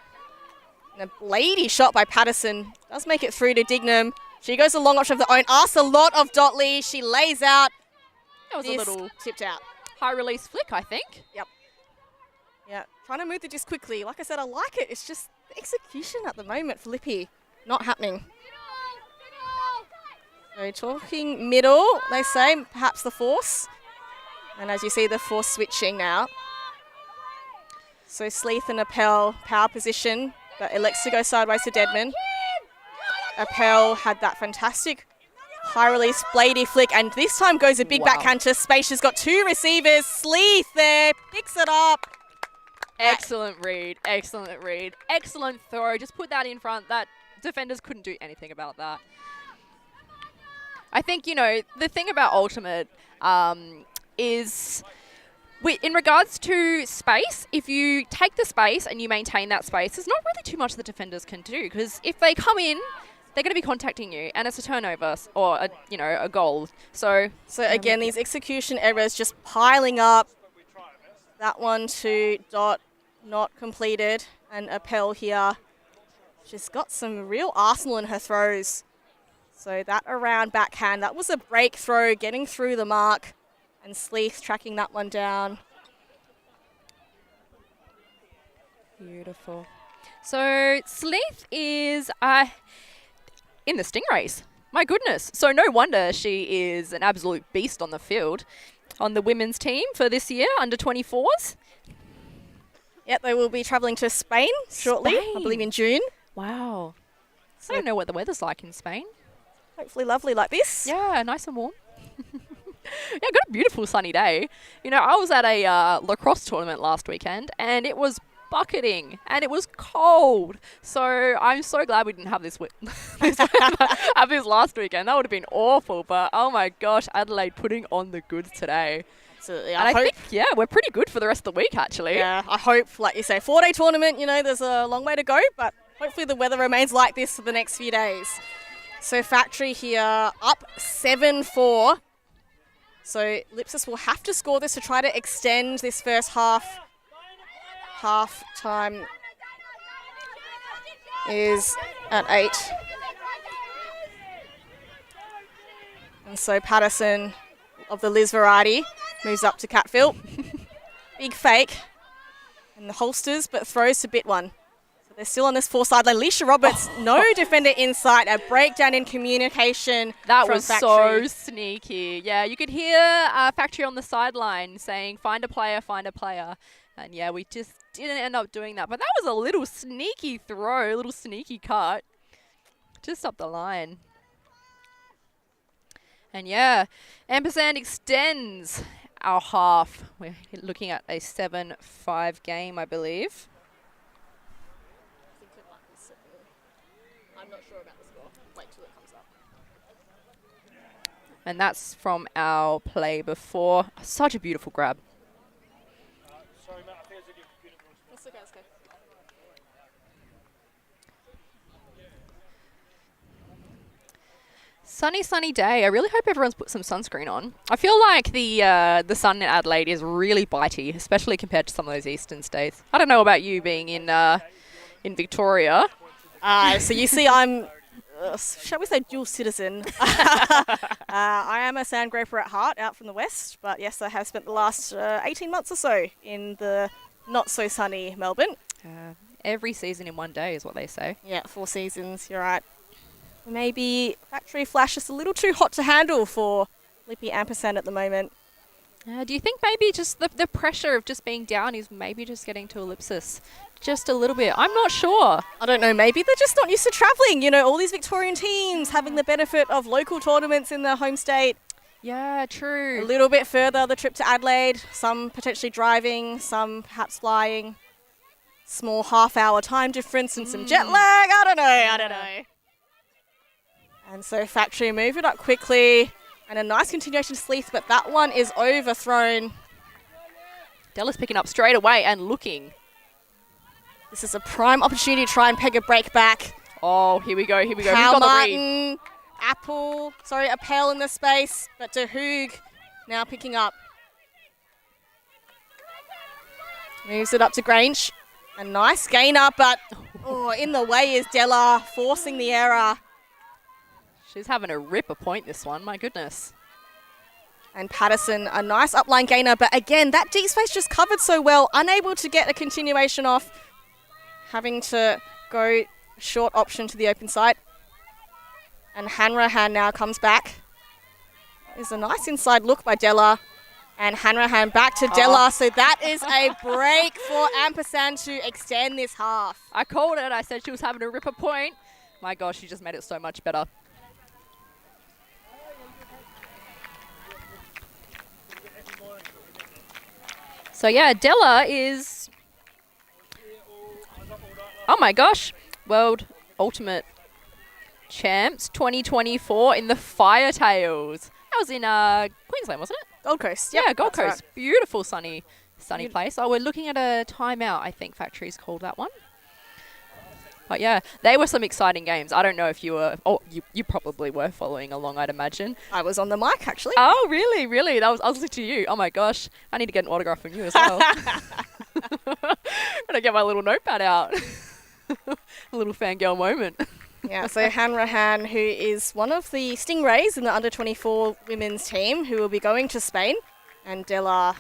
Speaker 2: And a lady shot by Patterson does make it through to Dignam. She goes a long option of their own. Asks a lot of Lee. She lays out.
Speaker 3: That was a little
Speaker 2: tipped out.
Speaker 3: High release flick, I think.
Speaker 2: Yep. Yeah, trying to move the disc quickly. Like I said, I like it. It's just the execution at the moment for Lippy. Not happening. So talking middle, they say, perhaps the force. And as you see, the force switching now. So Sleeth and Appel, power position, but elects to go sideways to Deadman. Appel had that fantastic high release bladey flick, and this time goes a big backhand to space. She's got two receivers. Sleeth there, picks it up.
Speaker 3: Excellent read, excellent read. Excellent throw, just put that in front. That defenders couldn't do anything about that. I think, you know, the thing about Ultimate is, in regards to space, if you take the space and you maintain that space, there's not really too much the defenders can do, because if they come in, they're going to be contacting you, and it's a turnover or a goal. So
Speaker 2: again, these execution errors just piling up. That one to Dot, not completed, and Appel here. She's got some real arsenal in her throws. So that around backhand, that was a break throw, getting through the mark, and Sleeth tracking that one down.
Speaker 3: Beautiful. So Sleeth is in the Stingrays. My goodness. So no wonder she is an absolute beast on the field. On the women's team for this year, under 24s.
Speaker 2: Yep, they will be travelling to Spain shortly, I believe in June.
Speaker 3: Wow. I don't know what the weather's like in Spain.
Speaker 2: Hopefully lovely like this.
Speaker 3: Yeah, nice and warm. Yeah, got a beautiful sunny day. You know, I was at a lacrosse tournament last weekend, and it was bucketing, and it was cold. So I'm so glad we didn't have this last weekend. That would have been awful. But oh my gosh, Adelaide putting on the goods today.
Speaker 2: Absolutely.
Speaker 3: And I think, yeah, we're pretty good for the rest of the week, actually.
Speaker 2: Yeah, I hope, like you say, 4-day tournament, you know, there's a long way to go, but hopefully the weather remains like this for the next few days. So Factory here up 7-4. So Ellipsis will have to score this to try to extend this first half. Half time is at 8. And so Patterson of the Liz variety moves up to Catfield. Big fake. And the holsters, but throws to Bit One. So they're still on this far sideline. Alicia Roberts, no defender inside. A breakdown in communication.
Speaker 3: That
Speaker 2: from
Speaker 3: was
Speaker 2: Factory.
Speaker 3: so sneaky. Yeah, you could hear Factory on the sideline saying, find a player, find a player. And yeah, we just didn't end up doing that. But that was a little sneaky throw, a little sneaky cut. Just up the line. And yeah, Ampersand extends our half. We're looking at a 7-5 game, I believe.
Speaker 2: I'm not sure about the score. Wait till it comes up.
Speaker 3: And that's from our play before. Such a beautiful grab.
Speaker 4: Sorry, Matt, I think it's in your computer.
Speaker 2: That's okay, that's okay.
Speaker 3: Sunny, sunny day. I really hope everyone's put some sunscreen on. I feel like the sun in Adelaide is really bitey, especially compared to some of those eastern states. I don't know about you being in Victoria.
Speaker 2: So you see, I'm, shall we say, dual citizen. I am a sandgroper at heart, out from the west, but yes, I have spent the last 18 months or so in the not so sunny Melbourne.
Speaker 3: Every season in one day is what they say.
Speaker 2: Yeah, 4 seasons, you're right. Maybe Factory Flash is a little too hot to handle for Lippy Ampersand at the moment.
Speaker 3: Do you think maybe just the pressure of just being down is maybe just getting to Ellipsis just a little bit? I'm not sure.
Speaker 2: I don't know, maybe they're just not used to travelling. You know, all these Victorian teams having the benefit of local tournaments in their home state.
Speaker 3: Yeah, true.
Speaker 2: A little bit further, the trip to Adelaide, some potentially driving, some perhaps flying. Small half-hour time difference and some jet lag. I don't know. And so Factory move it up quickly. And a nice continuation to Sleeth, but that one is overthrown.
Speaker 3: Della's picking up straight away and looking.
Speaker 2: This is a prime opportunity to try and peg a break back.
Speaker 3: Oh, here we go. Who's
Speaker 2: Cal
Speaker 3: got the
Speaker 2: Martin,
Speaker 3: read?
Speaker 2: Appel in the space, but De Hoog now picking up. Moves it up to Grange. A nice gainer, but in the way is Della, forcing the error.
Speaker 3: She's having a ripper point, this one. My goodness.
Speaker 2: And Patterson, a nice upline gainer, but again, that deep space just covered so well, unable to get a continuation off, having to go short option to the open side. And Hanrahan now comes back. There's a nice inside look by Della. And Hanrahan back to Della, so that is a break for Ampersand to extend this half.
Speaker 3: I called it. I said she was having a ripper point. My gosh, she just made it so much better. So yeah, Della is, oh my gosh, World Ultimate Champs 2024 in the Firetails. That was in Queensland, wasn't it?
Speaker 2: Gold Coast.
Speaker 3: Yeah, Gold
Speaker 2: that's
Speaker 3: Coast.
Speaker 2: right.
Speaker 3: Beautiful sunny place. Oh, we're looking at a timeout, I think Factory's called that one. But yeah, they were some exciting games. I don't know if you were, you probably were following along, I'd imagine.
Speaker 2: I was on the mic, actually.
Speaker 3: Oh, really? Really? I was listening to you. Oh my gosh. I need to get an autograph from you as well. Gotta get my little notepad out. A little fangirl moment.
Speaker 2: Yeah, so Hanrahan, who is one of the Stingrays in the under-24 women's team, who will be going to Spain. And Della,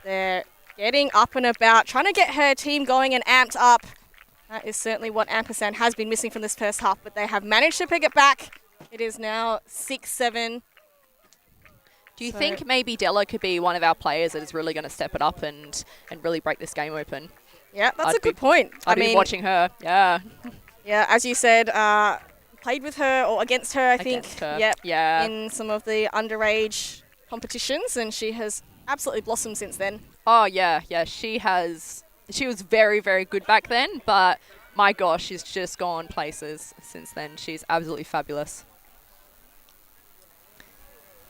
Speaker 2: they're getting up and about, trying to get her team going and amped up. That is certainly what Ampersand has been missing from this first half, but they have managed to pick it back. It is now 6-7.
Speaker 3: Do you think maybe Della could be one of our players that is really going to step it up and really break this game open?
Speaker 2: Yeah, that's a good point.
Speaker 3: I'd be watching her, yeah.
Speaker 2: Yeah, as you said, played with her or against her, I think.
Speaker 3: Her.
Speaker 2: Yep.
Speaker 3: Yeah.
Speaker 2: In some of the underage competitions, and she has absolutely blossomed since then.
Speaker 3: Oh, yeah. She was very, very good back then, but my gosh, she's just gone places since then. She's absolutely fabulous.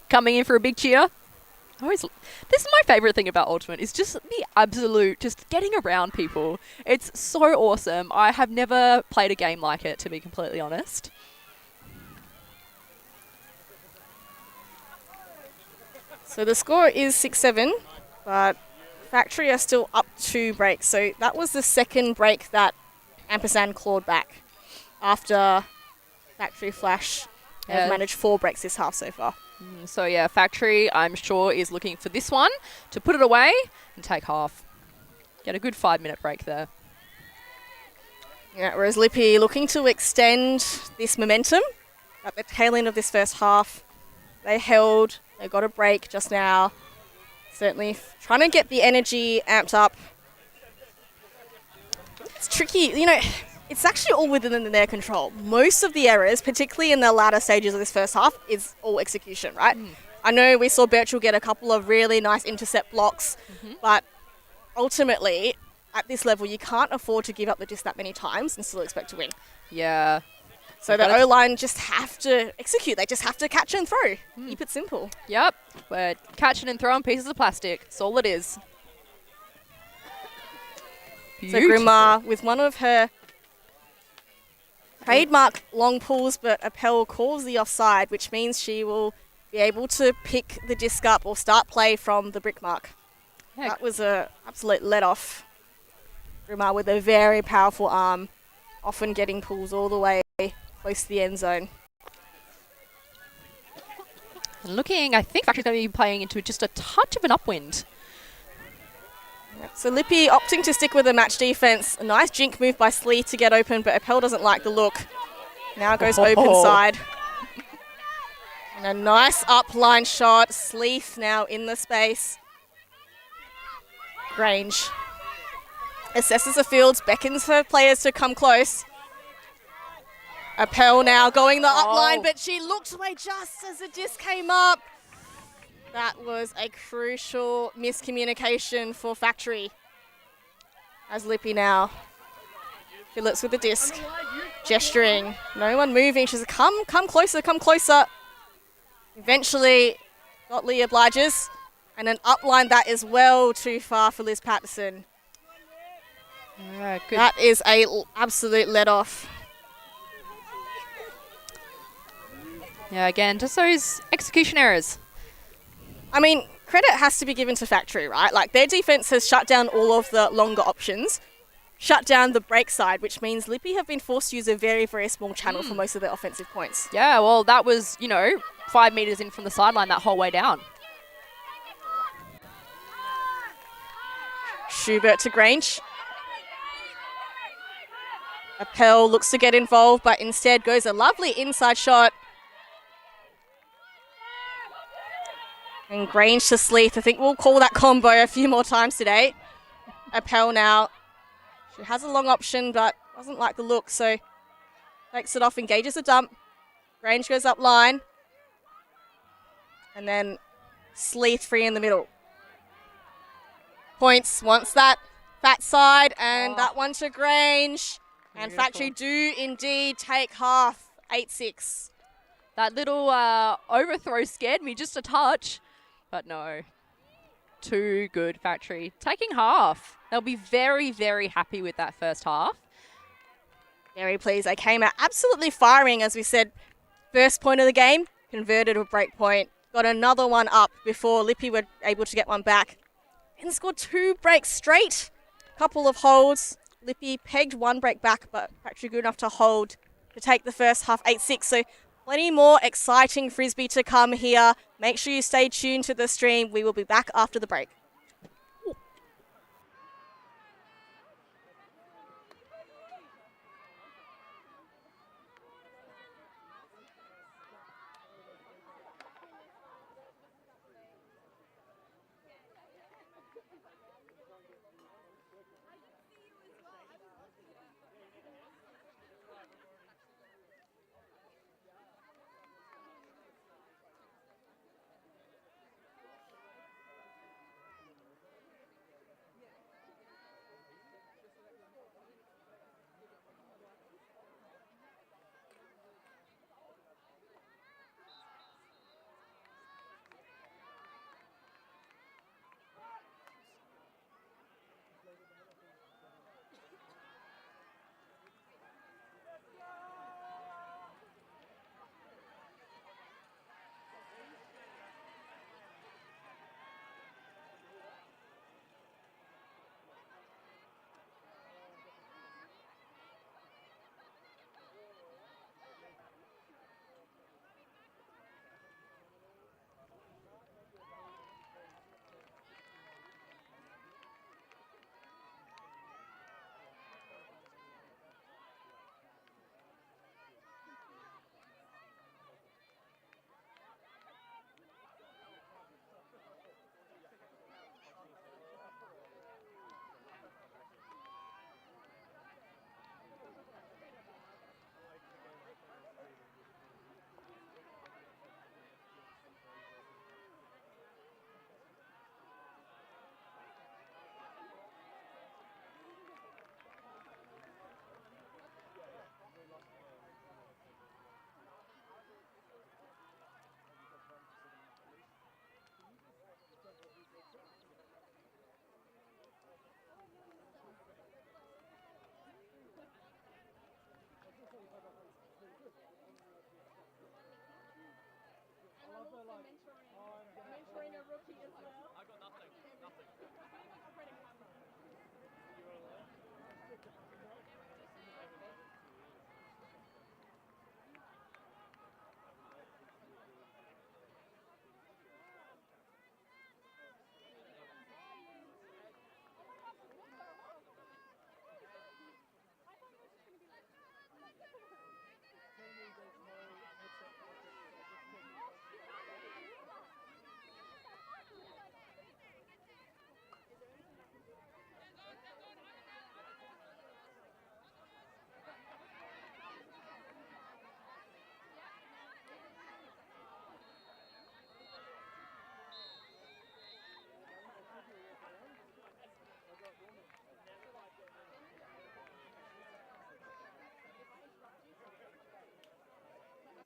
Speaker 3: Coming in for a big cheer. This is my favorite thing about Ultimate, is just the absolute, just getting around people. It's so awesome. I have never played a game like it, to be completely honest.
Speaker 2: So the score is 6-7, but Factory are still up 2 breaks. So that was the second break that Ampersand clawed back after Factory Flash have managed 4 breaks this half so far.
Speaker 3: So yeah, Factory, I'm sure, is looking for this one to put it away and take half. Get a good 5-minute break there.
Speaker 2: Yeah, whereas Lippy looking to extend this momentum at the tail end of this first half. They got a break just now. Certainly trying to get the energy amped up. It's tricky, it's actually all within their control. Most of the errors, particularly in the latter stages of this first half, is all execution, right? I know we saw Birchall get a couple of really nice intercept blocks, but ultimately, at this level, you can't afford to give up the disc that many times and still expect to win.
Speaker 3: Yeah.
Speaker 2: So the O-line just have to execute. They just have to catch and throw. Keep it simple.
Speaker 3: Yep. We're catching and throwing pieces of plastic. That's all it is.
Speaker 2: So Grimar, with one of her trademark long pulls, but Appel calls the offside, which means she will be able to pick the disc up or start play from the brick mark.
Speaker 3: Yeah.
Speaker 2: That was an absolute let-off. Rumar with a very powerful arm, often getting pulls all the way close to the end zone.
Speaker 3: And looking, I think Factory's going to be playing into just a touch of an upwind.
Speaker 2: So Lippy opting to stick with the match defense. A nice jink move by Slee to get open, but Appel doesn't like the look. Now goes open side. And a nice upline shot. Sleeth now in the space. Grange assesses the fields, beckons her players to come close. Appel now going the upline, but she looked away just as the disc came up. That was a crucial miscommunication for Factory. As Lippy now. Phillips with the disc. Gesturing. No one moving. She's come closer, come closer. Eventually, Gottlieb obliges. And an upline that is well too far for Liz Patterson.
Speaker 3: Yeah, good.
Speaker 2: That is a absolute let-off.
Speaker 3: Yeah, again, just those execution errors.
Speaker 2: I mean, credit has to be given to Factory, right? Like, their defense has shut down all of the longer options, shut down the break side, which means Lippy have been forced to use a very, very small channel for most of their offensive points.
Speaker 3: Yeah, well, that was, 5 metres in from the sideline that whole way down.
Speaker 2: Schubert to Grange. Appel looks to get involved, but instead goes a lovely inside shot. And Grange to Sleeth. I think we'll call that combo a few more times today. Appel now. She has a long option, but doesn't like the look, so takes it off, engages a dump. Grange goes up line. And then Sleeth free in the middle. Points wants that fat side, and that one to Grange. And Factory do indeed take half, 8-6.
Speaker 3: That little overthrow scared me just a touch. But no, too good, Factory. Taking half. They'll be very, very happy with that first half.
Speaker 2: Very pleased. They came out absolutely firing, as we said. First point of the game, converted a break point. Got another one up before Lippy were able to get one back. And scored 2 breaks straight. Couple of holds. Lippy pegged 1 break back, but Factory good enough to hold to take the first half, 8-6. So plenty more exciting Frisbee to come here. Make sure you stay tuned to the stream. We will be back after the break.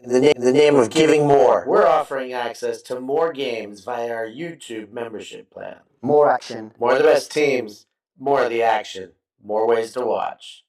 Speaker 5: In the name of giving more, we're offering access to more games via our YouTube membership plan.
Speaker 6: More action.
Speaker 5: More of the best teams, more of the action, more ways to watch.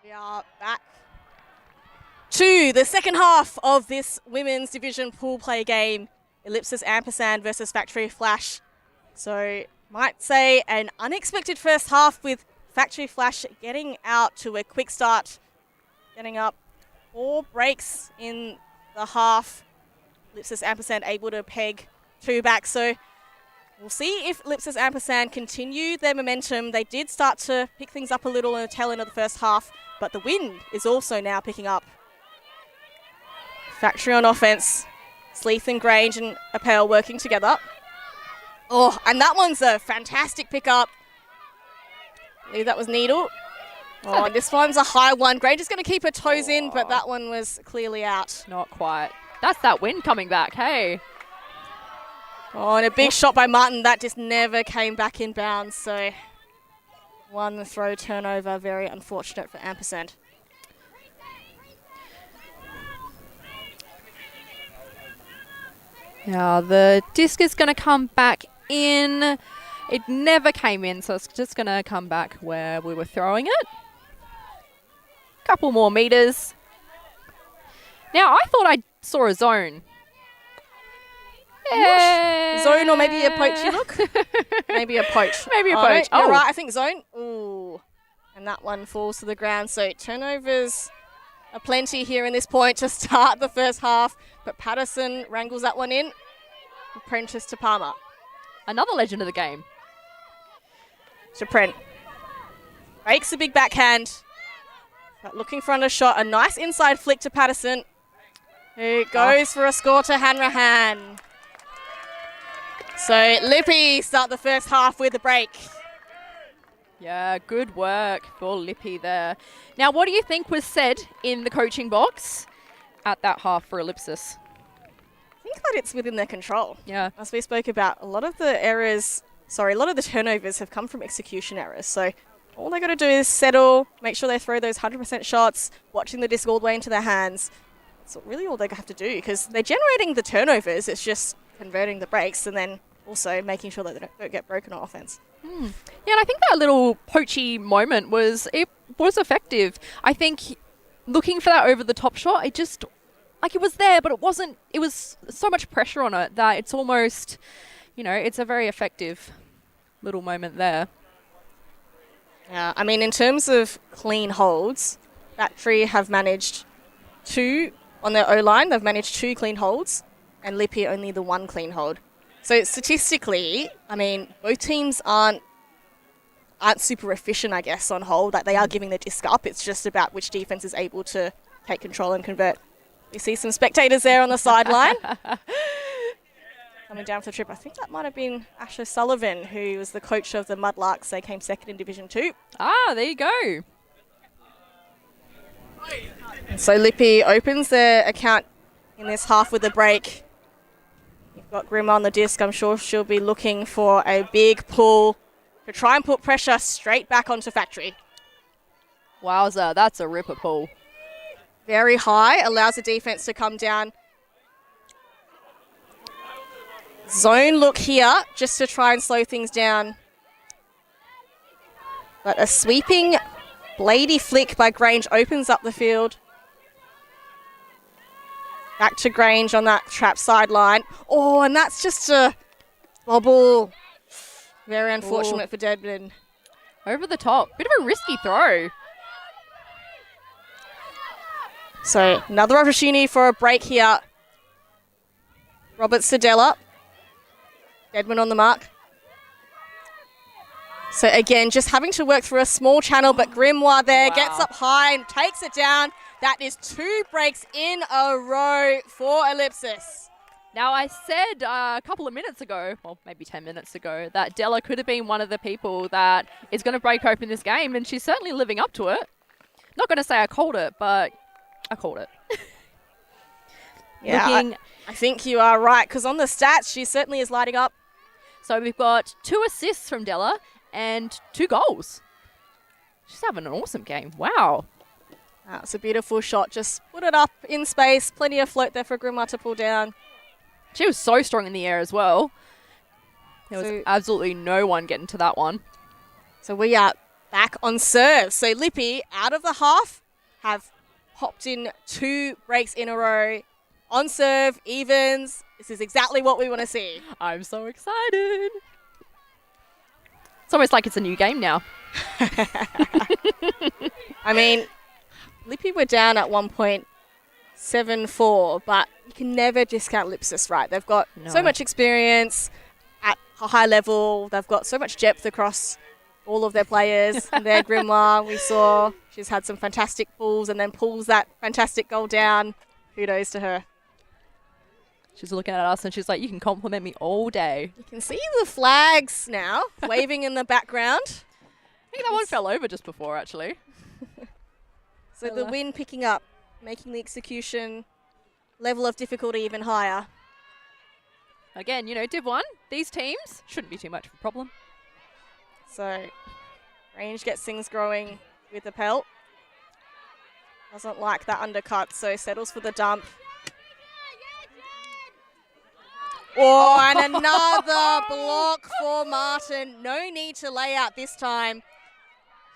Speaker 2: We are back to the second half of this women's division pool play game. Ellipsis Ampersand versus Factory Flash. So might say an unexpected first half with Factory Flash getting out to a quick start, getting up 4 breaks in the half. Ellipsis Ampersand able to peg 2 back. So we'll see if Ellipsis Ampersand continue their momentum. They did start to pick things up a little in the tail end of the first half, but the wind is also now picking up. Factory on offense. Sleeth and Grange and Appel working together. Oh, and that one's a fantastic pickup. I believe that was Needle. Oh, and this one's a high one. Grange is going to keep her toes in, but that one was clearly out.
Speaker 3: Not quite. That's that wind coming back, hey.
Speaker 2: Oh, and a big shot by Martin. That just never came back in bounds. So one throw turnover. Very unfortunate for Ampersand.
Speaker 3: Yeah, the disc is going to come back in. It never came in, so it's just going to come back where we were throwing it. Couple more meters. Now, I thought I saw a zone. Yeah.
Speaker 2: Zone or maybe a poachy look? Maybe a poach.
Speaker 3: Maybe a
Speaker 2: No,
Speaker 3: poach.
Speaker 2: you're
Speaker 3: Oh,
Speaker 2: right, I think zone. Ooh. And that one falls to the ground. So turnovers are plenty here in this point to start the first half. But Patterson wrangles that one in. Apprentice to Palmer.
Speaker 3: another legend of the game.
Speaker 2: Chapren breaks a big backhand. But looking for another shot. A nice inside flick to Patterson, who goes for a score to Hanrahan. So Lippy start the first half with a break.
Speaker 3: Yeah, good work for Lippy there. Now, what do you think was said in the coaching box at that half for Ellipsis?
Speaker 2: I think that it's within their control.
Speaker 3: Yeah.
Speaker 2: As we spoke about, a lot of the turnovers have come from execution errors. So all they got to do is settle, make sure they throw those 100% shots, watching the disc all the way into their hands. That's really all they have to do because they're generating the turnovers. It's just converting the breaks and then also making sure that they don't get broken on offense.
Speaker 3: Yeah, and I think that little poachy moment was effective. I think looking for that over the top shot, it just it was there, but it wasn't. It was so much pressure on it that it's almost, it's a very effective little moment there.
Speaker 2: Yeah, I mean, in terms of clean holds, Factory have managed 2 on their O-line. They've managed 2 clean holds, and Lippy only the 1 clean hold. So statistically, I mean, both teams aren't super efficient, I guess, on hold. That they are giving the disc up. It's just about which defense is able to take control and convert. You see some spectators there on the sideline. Coming down for the trip. I think that might have been Ash O'Sullivan, who was the coach of the Mudlarks. They came second in Division 2.
Speaker 3: Ah, there you go.
Speaker 2: So Lippy opens their account in this half with a break. You've got Grim on the disc. I'm sure she'll be looking for a big pull to try and put pressure straight back onto Factory.
Speaker 3: Wowza, that's a ripper pull.
Speaker 2: Very high, allows the defense to come down. Zone look here, just to try and slow things down. But a sweeping, blady flick by Grange opens up the field. Back to Grange on that trap sideline. Oh, and that's just a bobble. Very unfortunate for Deadman.
Speaker 3: Over the top. Bit of a risky throw.
Speaker 2: So another opportunity for a break here. Robert Sedella. Deadman on the mark. So again, just having to work through a small channel, but Grimoire there gets up high and takes it down. That is 2 breaks in a row for Ellipsis.
Speaker 3: Now, I said a couple of minutes ago, well, maybe 10 minutes ago, that Della could have been one of the people that is going to break open this game, and she's certainly living up to it. Not going to say I called it, but I called it.
Speaker 2: Yeah, I think you are right, because on the stats, she certainly is lighting up.
Speaker 3: So we've got 2 assists from Della and 2 goals. She's having an awesome game. Wow.
Speaker 2: It's a beautiful shot. Just put it up in space. Plenty of float there for Grimoire to pull down.
Speaker 3: She was so strong in the air as well. There was absolutely no one getting to that one.
Speaker 2: So we are back on serve. So Lippy, out of the half, have popped in 2 breaks in a row. On serve, evens. This is exactly what we want to see.
Speaker 3: I'm so excited. It's almost like it's a new game now.
Speaker 2: I mean, Lippy were down at 1.74, but you can never discount Ellipsis, right? They've got so much experience at a high level. They've got so much depth across all of their players. And their Grimoire, we saw, she's had some fantastic pulls and then pulls that fantastic goal down. Kudos to her.
Speaker 3: She's looking at us and she's like, you can compliment me all day.
Speaker 2: You can see the flags now waving in the background.
Speaker 3: I think that one fell over just before, actually.
Speaker 2: So the wind picking up, making the execution level of difficulty even higher.
Speaker 3: Again, Div 1, these teams shouldn't be too much of a problem.
Speaker 2: So Range gets things growing with the pelt. Doesn't like that undercut, so settles for the dump. Oh, and another block for Martin. No need to lay out this time.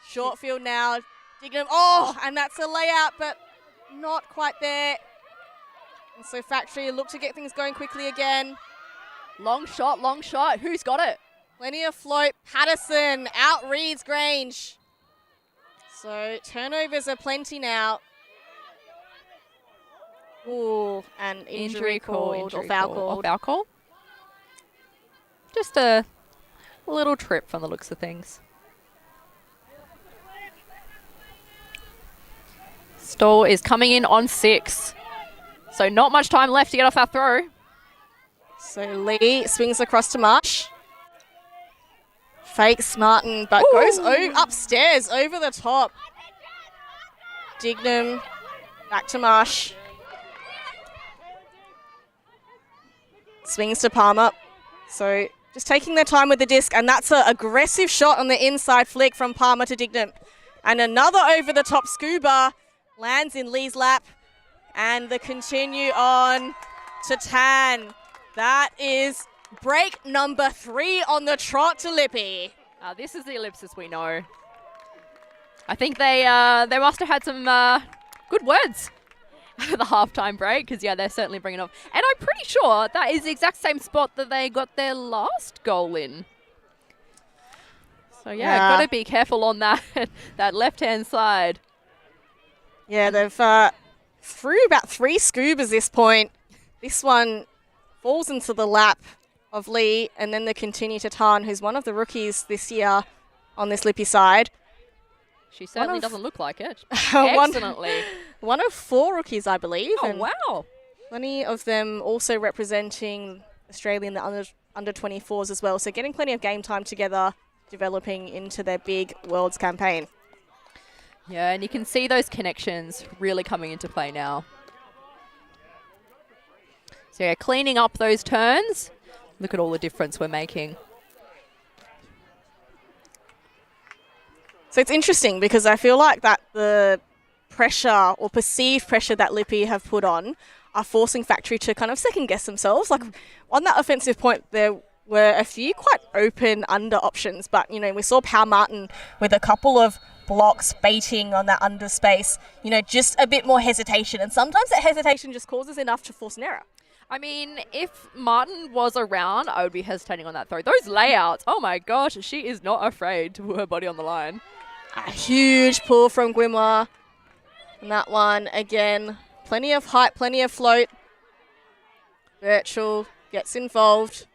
Speaker 2: Short field now. Dignam. Oh, and that's a layout, but not quite there. And so Factory look to get things going quickly again.
Speaker 3: Long shot, long shot. Who's got it?
Speaker 2: Plenty of float. Patterson outreads Grange. So turnovers are plenty now. Ooh, and injury called or foul called.
Speaker 3: Or foul call. Just a little trip from the looks of things. Stoll is coming in on 6. So not much time left to get off our throw.
Speaker 2: So Lee swings across to Marsh. Fakes Martin, but goes upstairs, over the top. Dignam, back to Marsh. Swings to Palmer. So just taking their time with the disc, and that's an aggressive shot on the inside flick from Palmer to Dignam. And another over-the-top scuba lands in Lee's lap, and the continue on to Tan. That is break number 3 on the trot to Lippy.
Speaker 3: This is the ellipsis we know. I think they must have had some good words at the halftime break, because, yeah, they're certainly bringing it off. And I'm pretty sure that is the exact same spot that they got their last goal in. So, yeah, got to be careful on that, that left-hand side.
Speaker 2: Yeah, they've threw about 3 scubas this point. This one falls into the lap of Lee, and then they continue to Tan, who's one of the rookies this year on this Lippy side.
Speaker 3: She certainly doesn't look like it. Excellently.
Speaker 2: One of 4 rookies, I believe.
Speaker 3: Oh,
Speaker 2: and
Speaker 3: wow.
Speaker 2: plenty of them also representing Australia in the under 24s as well. So getting plenty of game time together, developing into their big Worlds campaign.
Speaker 3: Yeah, and you can see those connections really coming into play now. So, yeah, cleaning up those turns. Look at all the difference we're making.
Speaker 2: So it's interesting because I feel like that the pressure or perceived pressure that Lippy have put on are forcing Factory to kind of second guess themselves. Like on that offensive point, there were a few quite open under options, but you know, we saw Power Martin with a couple of blocks baiting on that under space, you know, just a bit more hesitation. And sometimes that hesitation just causes enough to force an error.
Speaker 3: I mean, if Martin was around, I would be hesitating on that throw. Those layouts, oh my gosh, she is not afraid to put her body on the line.
Speaker 2: A huge pull from Gwimwa. And that one, again, plenty of height, plenty of float. Virtual gets involved.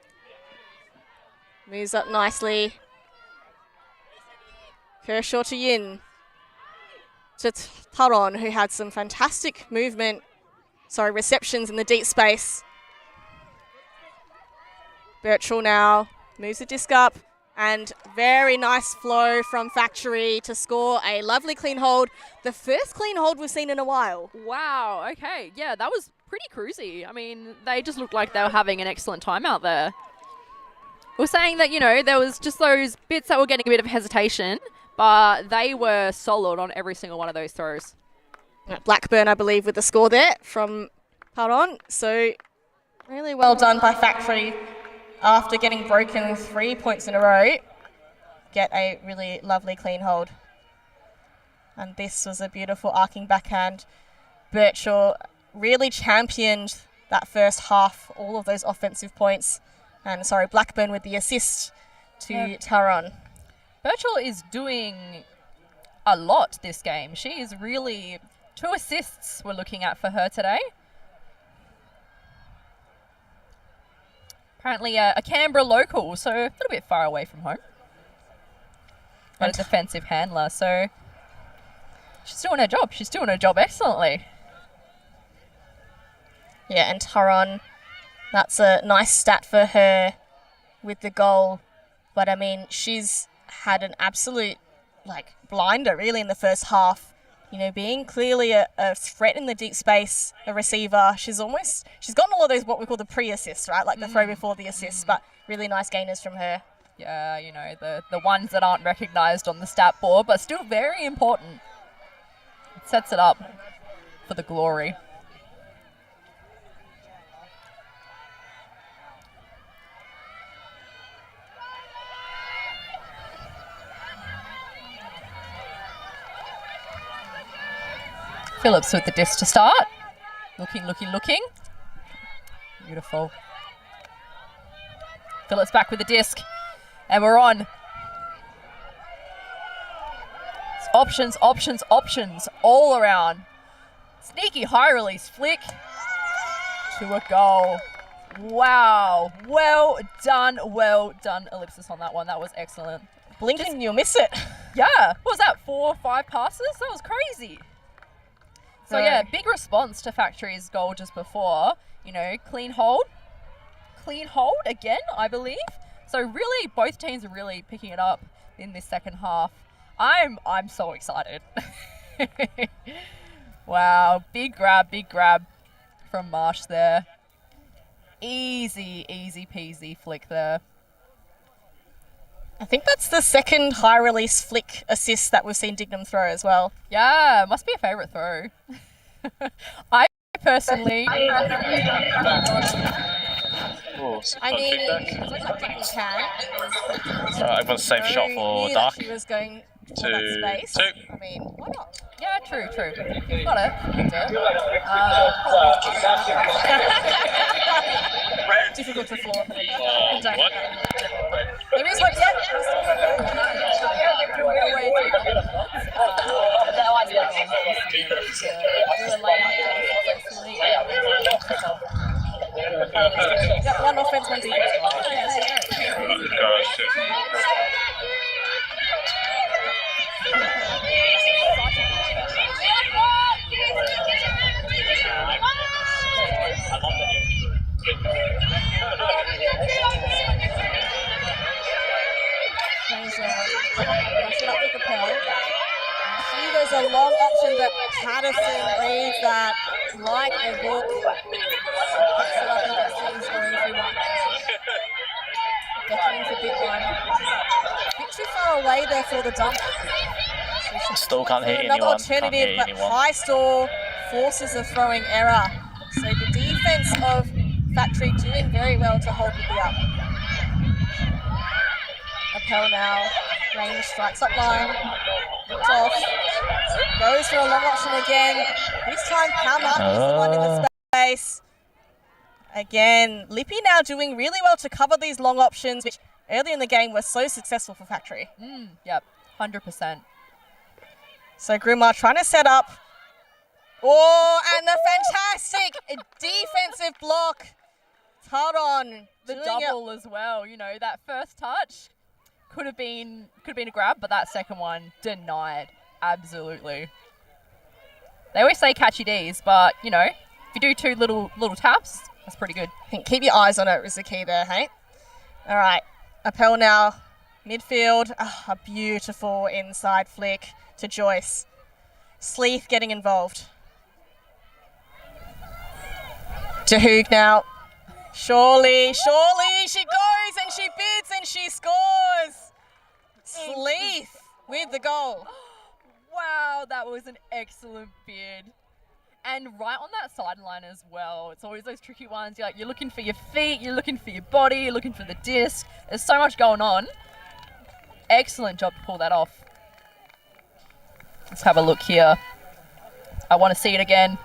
Speaker 2: Moves up nicely. Kershaw to Yin. To Taron, who had some fantastic receptions in the deep space. Virtual now moves the disc up. And very nice flow from Factory to score a lovely clean hold. The first clean hold we've seen in a while.
Speaker 3: Wow, okay. Yeah, that was pretty cruisy. I mean, they just looked like they were having an excellent time out there. We were saying that, you know, there was just those bits that were getting a bit of hesitation, but they were solid on every single one of those throws.
Speaker 2: Blackburn, I believe, with the score there from Paron. So really well done by Factory. After getting broken 3 points in a row, get a really lovely clean hold. And this was a beautiful arcing backhand. Birchall really championed that first half, all of those offensive points. And Blackburn with the assist to Taron.
Speaker 3: Birchall is doing a lot this game. She is really 2 assists we're looking at for her today. Apparently a Canberra local, so a little bit far away from home. But a defensive handler, so she's doing her job. She's doing her job excellently.
Speaker 2: Yeah, and Taron, that's a nice stat for her with the goal. But, I mean, she's had an absolute, blinder, really, in the first half. You know, being clearly a threat in the deep space, a receiver. She's gotten all of those, what we call the pre-assists, right? Like the throw before the assist, but really nice gainers from her.
Speaker 3: Yeah, you know, the ones that aren't recognised on the stat board, but still very important. It sets it up for the glory. Phillips with the disc to start. Looking. Beautiful. Phillips back with the disc. And we're on. It's options all around. Sneaky high release flick to a goal. Wow. Well done, Ellipsis on that one. That was excellent.
Speaker 2: Blinking, you'll miss it.
Speaker 3: Yeah. What was that, 4 or 5 passes? That was crazy. So, yeah, big response to Factory's goal just before. You know, clean hold again, I believe. So really, both teams are really picking it up in this second half. I'm so excited. Wow, big grab from Marsh there. Easy peasy flick there.
Speaker 2: I think that's the second high release flick assist that we've seen Dignam throw as well.
Speaker 3: Yeah, must be a favourite throw. I personally...
Speaker 6: Oh,
Speaker 2: I mean,
Speaker 6: feedback.
Speaker 2: it looks like Dignam can.
Speaker 6: I've got a safe shot for
Speaker 2: Knew
Speaker 6: Dark.
Speaker 2: that she was going for
Speaker 6: Two,
Speaker 2: that space.
Speaker 6: two.
Speaker 2: I mean, why not?
Speaker 3: Yeah, true. Got it.
Speaker 2: Difficult to floor.
Speaker 6: What?
Speaker 2: It is what, yeah. Got one offense, one defense. See, there's a long option, but Patterson reads that like a book. Picks it up and gets things going through one. Getting into big one. A bit too far away there for the dump.
Speaker 6: Still can't hit
Speaker 2: Another
Speaker 6: anyone.
Speaker 2: alternative, but high store forces a throwing error. So the defense of Factory doing very well to hold Whippy up. Appel now, range strikes up line, looks off, goes for a long option again. This time Palmer is the one in the space. Again, Lippy now doing really well to cover these long options, which early in the game were so successful for Factory.
Speaker 3: Yep, 100%.
Speaker 2: So Grumar trying to set up. Oh, and the fantastic defensive block. Tardon
Speaker 3: The
Speaker 2: doing
Speaker 3: double as well, you know, that first touch could have been a grab, but that second one denied. Absolutely. They always say catchy D's, but you know, if you do two little taps, that's pretty good.
Speaker 2: I think keep your eyes on it is the key there, hey? All right, Appel now, midfield. Oh, a beautiful inside flick to Joyce. Sleeth getting involved. DeHoog now. Surely, she goes and she bids and she scores. Sleeth with the goal.
Speaker 3: Wow, that was an excellent bid. And right on that sideline as well. It's always those tricky ones. You're looking for your feet, you're looking for your body, you're looking for the disc. There's so much going on. Excellent job to pull that off. Let's have a look here. I want to see it again.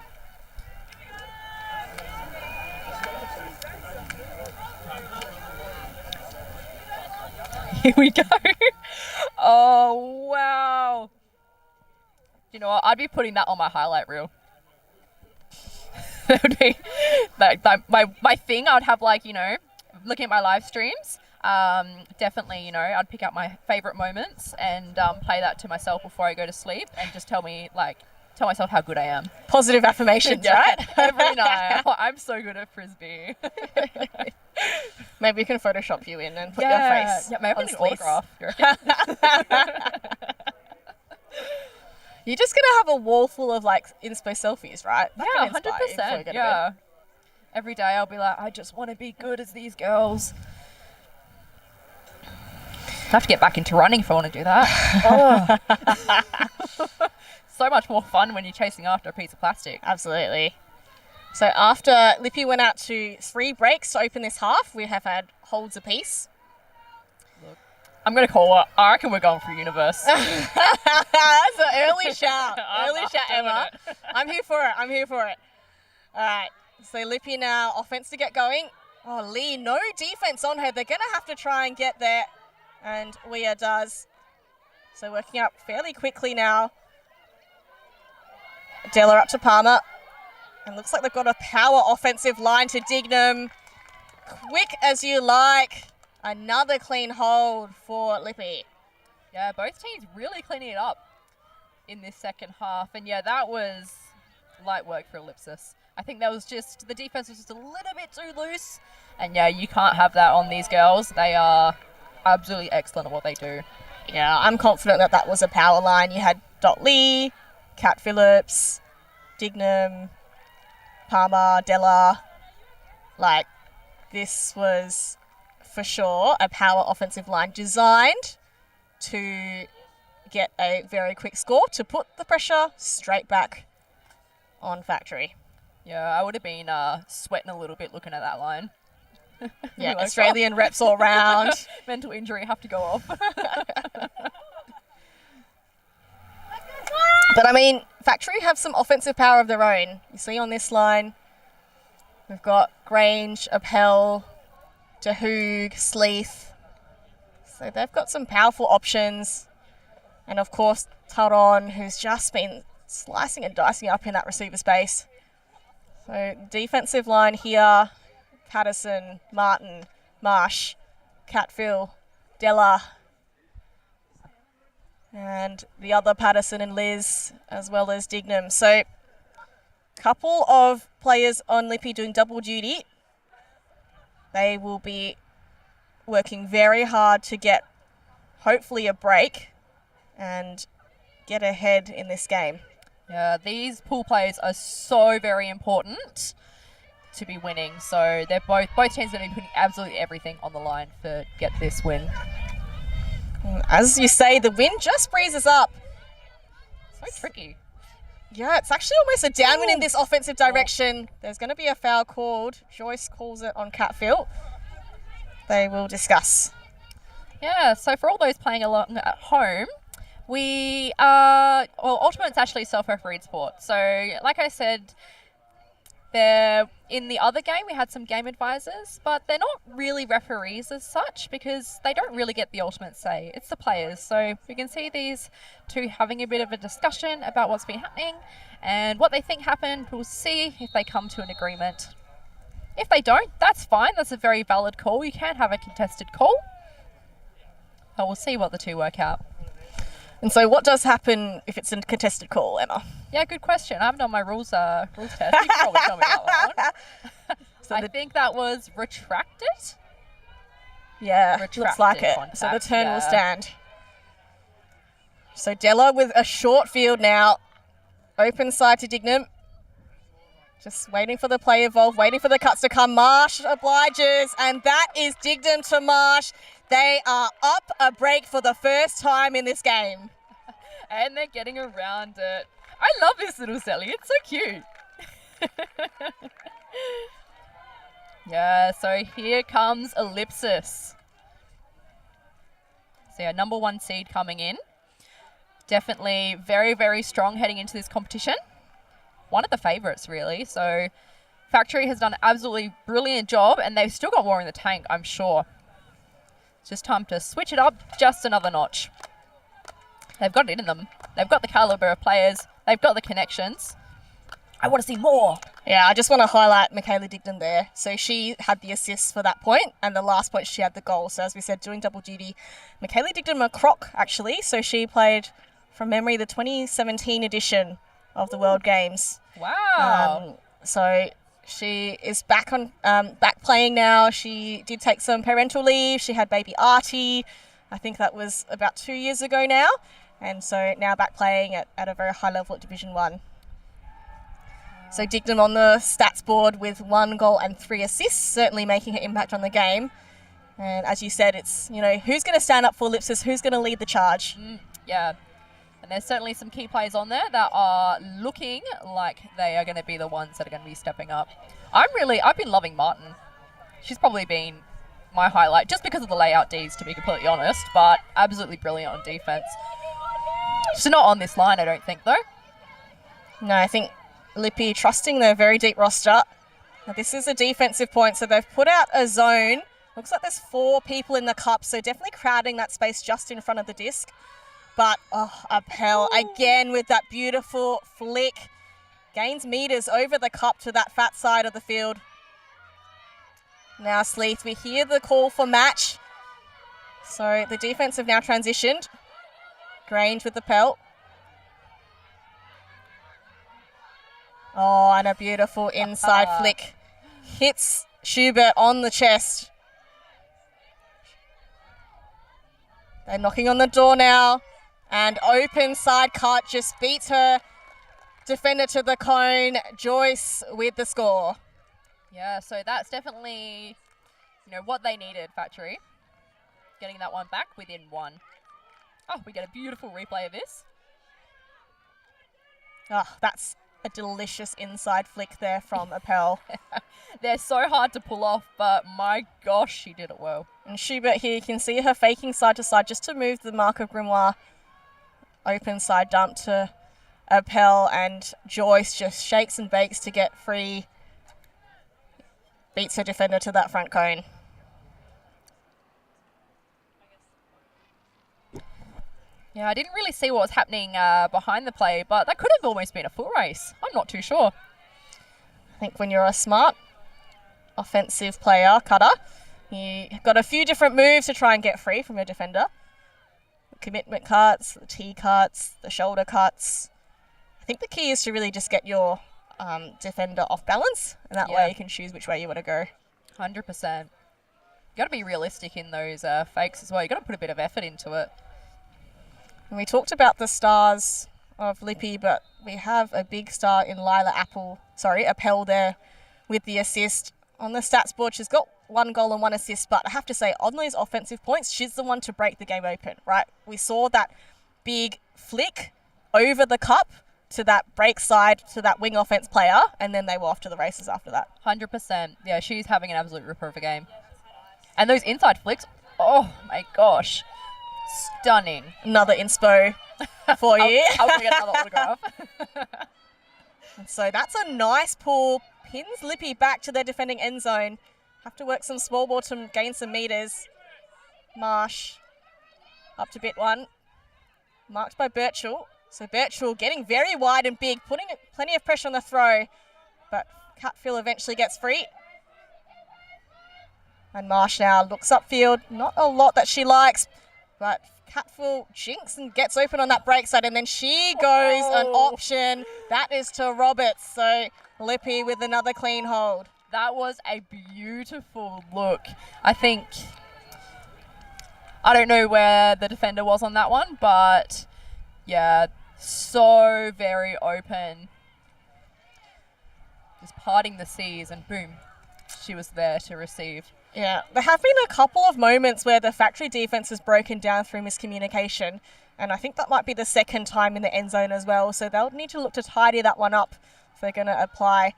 Speaker 3: Here we go. Oh, wow. You know what? I'd be putting that on my highlight reel. That would be my thing. I would have, like, you know, looking at my live streams. Definitely, you know, I'd pick out my favorite moments and play that to myself before I go to sleep and just tell myself how good I am.
Speaker 2: Positive affirmations, right?
Speaker 3: Every night. Oh, I'm so good at Frisbee.
Speaker 2: Maybe you can Photoshop you in and put your face.
Speaker 3: Yeah, maybe
Speaker 2: on
Speaker 3: an
Speaker 2: Sleeth.
Speaker 3: autograph.
Speaker 2: You're just gonna have a wall full of like inspo selfies, right? That
Speaker 3: Yeah,
Speaker 2: can inspire you before you
Speaker 3: 100%.
Speaker 2: go to bed.
Speaker 3: Yeah. Every day I'll be like, I just want to be good as these girls. I have to get back into running if I want to do that. Oh. So much more fun when you're chasing after a piece of plastic.
Speaker 2: Absolutely. So after Lippy went out to 3 breaks to open this half, we have had holds apiece.
Speaker 3: I'm going to call it. I reckon we're going for universe.
Speaker 2: That's an early shout. Early
Speaker 3: I'm
Speaker 2: shout,
Speaker 3: doing
Speaker 2: Emma.
Speaker 3: it.
Speaker 2: I'm here for it. All right. So Lippy now, offense to get going. Oh, Lee, no defense on her. They're going to have to try and get there. And Weir does. So working up fairly quickly now. Della up to Palmer. And looks like they've got a power offensive line to Dignam. Quick as you like. Another clean hold for Lippy.
Speaker 3: Yeah, both teams really cleaning it up in this second half. And yeah, that was light work for Ellipsis. I think that was just, the defense was just a little bit too loose. And yeah, you can't have that on these girls. They are absolutely excellent at what they do.
Speaker 2: Yeah, I'm confident that that was a power line. You had Dot Lee, Kat Phillips, Dignam, Palmer, Della. Like, this was for sure a power offensive line designed to get a very quick score to put the pressure straight back on Factory.
Speaker 3: Yeah, I would have been sweating a little bit looking at that line.
Speaker 2: Yeah,
Speaker 3: Like,
Speaker 2: Australian reps all round.
Speaker 3: Mental injury, have to go off.
Speaker 2: But I mean, Factory have some offensive power of their own. You see on this line, we've got Grange, Appel, DeHoog, Sleeth. So they've got some powerful options. And of course, Taron, who's just been slicing and dicing up in that receiver space. So defensive line here, Patterson, Martin, Marsh, Catfill, Della, and the other Patterson and Liz, as well as Dignam. So couple of players on Lippy doing double duty. They will be working very hard to get, hopefully, a break and get ahead in this game.
Speaker 3: Yeah, these pool plays are so very important to be winning. So they're both teams going to be putting absolutely everything on the line to get this win.
Speaker 2: As you say, the wind just breezes up.
Speaker 3: So tricky.
Speaker 2: Yeah, it's actually almost a downwind in this offensive direction. There's going to be a foul called. Joyce calls it on Catfield. They will discuss.
Speaker 3: Yeah, so for all those playing along at home, Ultimate's actually a self-refereed sport. So, like I said, in the other game, we had some game advisors, but they're not really referees as such because they don't really get the ultimate say. It's the players. So we can see these two having a bit of a discussion about what's been happening and what they think happened. We'll see if they come to an agreement. If they don't, that's fine. That's a very valid call. You can have a contested call. But we'll see what the two work out.
Speaker 2: And so what does happen if it's a contested call, Emma?
Speaker 3: Yeah, good question. I haven't done my rules test. You can probably tell me that one.
Speaker 2: So
Speaker 3: I think that was retracted.
Speaker 2: Yeah, looks like it.
Speaker 3: Contact,
Speaker 2: So the turn will stand. So Della with a short field now. Open side to Dignam. Just waiting for the play evolve, waiting for the cuts to come. Marsh obliges, and that is Dignam to Marsh. They are up a break for the first time in this game.
Speaker 3: And they're getting around it. I love this little Sally. It's so cute. Yeah, so here comes Ellipsis. So yeah, number 1 seed coming in. Definitely very, very strong heading into this competition. One of the favourites, really. So Factory has done an absolutely brilliant job, and they've still got more in the tank, I'm sure. It's just time to switch it up just another notch. They've got it in them. They've got the calibre of players. They've got the connections. I want to see more.
Speaker 2: Yeah, I just want to highlight Michaela Dignam there. So she had the assist for that point, and the last point she had the goal. So as we said, doing double duty. Michaela Dignam a croc, actually. So she played, from memory, the 2017 edition of the World Games.
Speaker 3: Wow.
Speaker 2: So she is back playing now. She did take some parental leave. She had baby Artie. I think that was about 2 years ago now. And so now back playing at a very high level at Division 1. So Dignam on the stats board with 1 goal and 3 assists, certainly making an impact on the game. And as you said, it's, who's going to stand up for Ellipsis, who's going to lead the charge?
Speaker 3: Yeah. And there's certainly some key players on there that are looking like they are going to be the ones that are going to be stepping up. I've been loving Martin. She's probably been my highlight, just because of the layout Ds, to be completely honest, but absolutely brilliant on defense. She's not on this line, I don't think, though.
Speaker 2: No, I think Lippy trusting their very deep roster. Now, this is a defensive point, so they've put out a zone. Looks like there's 4 people in the cup, so definitely crowding that space just in front of the disc. But, Appel again with that beautiful flick. Gains meters over the cup to that fat side of the field. Now Sleeth, we hear the call for match. So the defense have now transitioned. Grange with the pelt. Oh, and a beautiful inside flick. Hits Schubert on the chest. They're knocking on the door now. And open side cut just beats her defender to the cone. Joyce with the score.
Speaker 3: Yeah, so that's definitely, what they needed, Factory. Getting that one back within one. Oh, we get a beautiful replay of this.
Speaker 2: Oh, that's a delicious inside flick there from Appel.
Speaker 3: They're so hard to pull off, but my gosh, she did it well.
Speaker 2: And Schubert here, you can see her faking side to side just to move the mark of Grimoire. Open side dump to Appel, and Joyce just shakes and bakes to get free. Beats her defender to that front cone.
Speaker 3: Yeah, I didn't really see what was happening behind the play, but that could have almost been a full race. I'm not too sure.
Speaker 2: I think when you're a smart offensive player, cutter, you got a few different moves to try and get free from your defender. The commitment cuts, the T cuts, the shoulder cuts. I think the key is to really just get your defender off balance, and that way you can choose which way you want to go.
Speaker 3: 100%. You got to be realistic in those fakes as well. You got to put a bit of effort into it.
Speaker 2: And we talked about the stars of Lippy, but we have a big star in Appel there with the assist. On the stats board, she's got 1 goal and 1 assist, but I have to say, on those offensive points, she's the one to break the game open, right? We saw that big flick over the cup to that break side to that wing offense player, and then they were off to the races after that.
Speaker 3: 100%. Yeah, she's having an absolute ripper of a game. And those inside flicks, oh my gosh. Stunning.
Speaker 2: Another inspo for you.
Speaker 3: I'm going to get another autograph.
Speaker 2: So that's a nice pull. Pins Lippy back to their defending end zone. Have to work some small ball to gain some meters. Marsh up to bit 1. Marked by Birchall. So Birchall getting very wide and big, putting plenty of pressure on the throw. But Catfield eventually gets free. And Marsh now looks upfield. Not a lot that she likes. But Catfield jinks and gets open on that break side, and then she goes an option. That is to Roberts. So Lippy with another clean hold.
Speaker 3: That was a beautiful look. I don't know where the defender was on that one, but yeah, so very open. Just parting the seas, and boom, she was there to receive.
Speaker 2: Yeah, there have been a couple of moments where the Factory defense has broken down through miscommunication, and I think that might be the second time in the end zone as well, so they'll need to look to tidy that one up if they're going to apply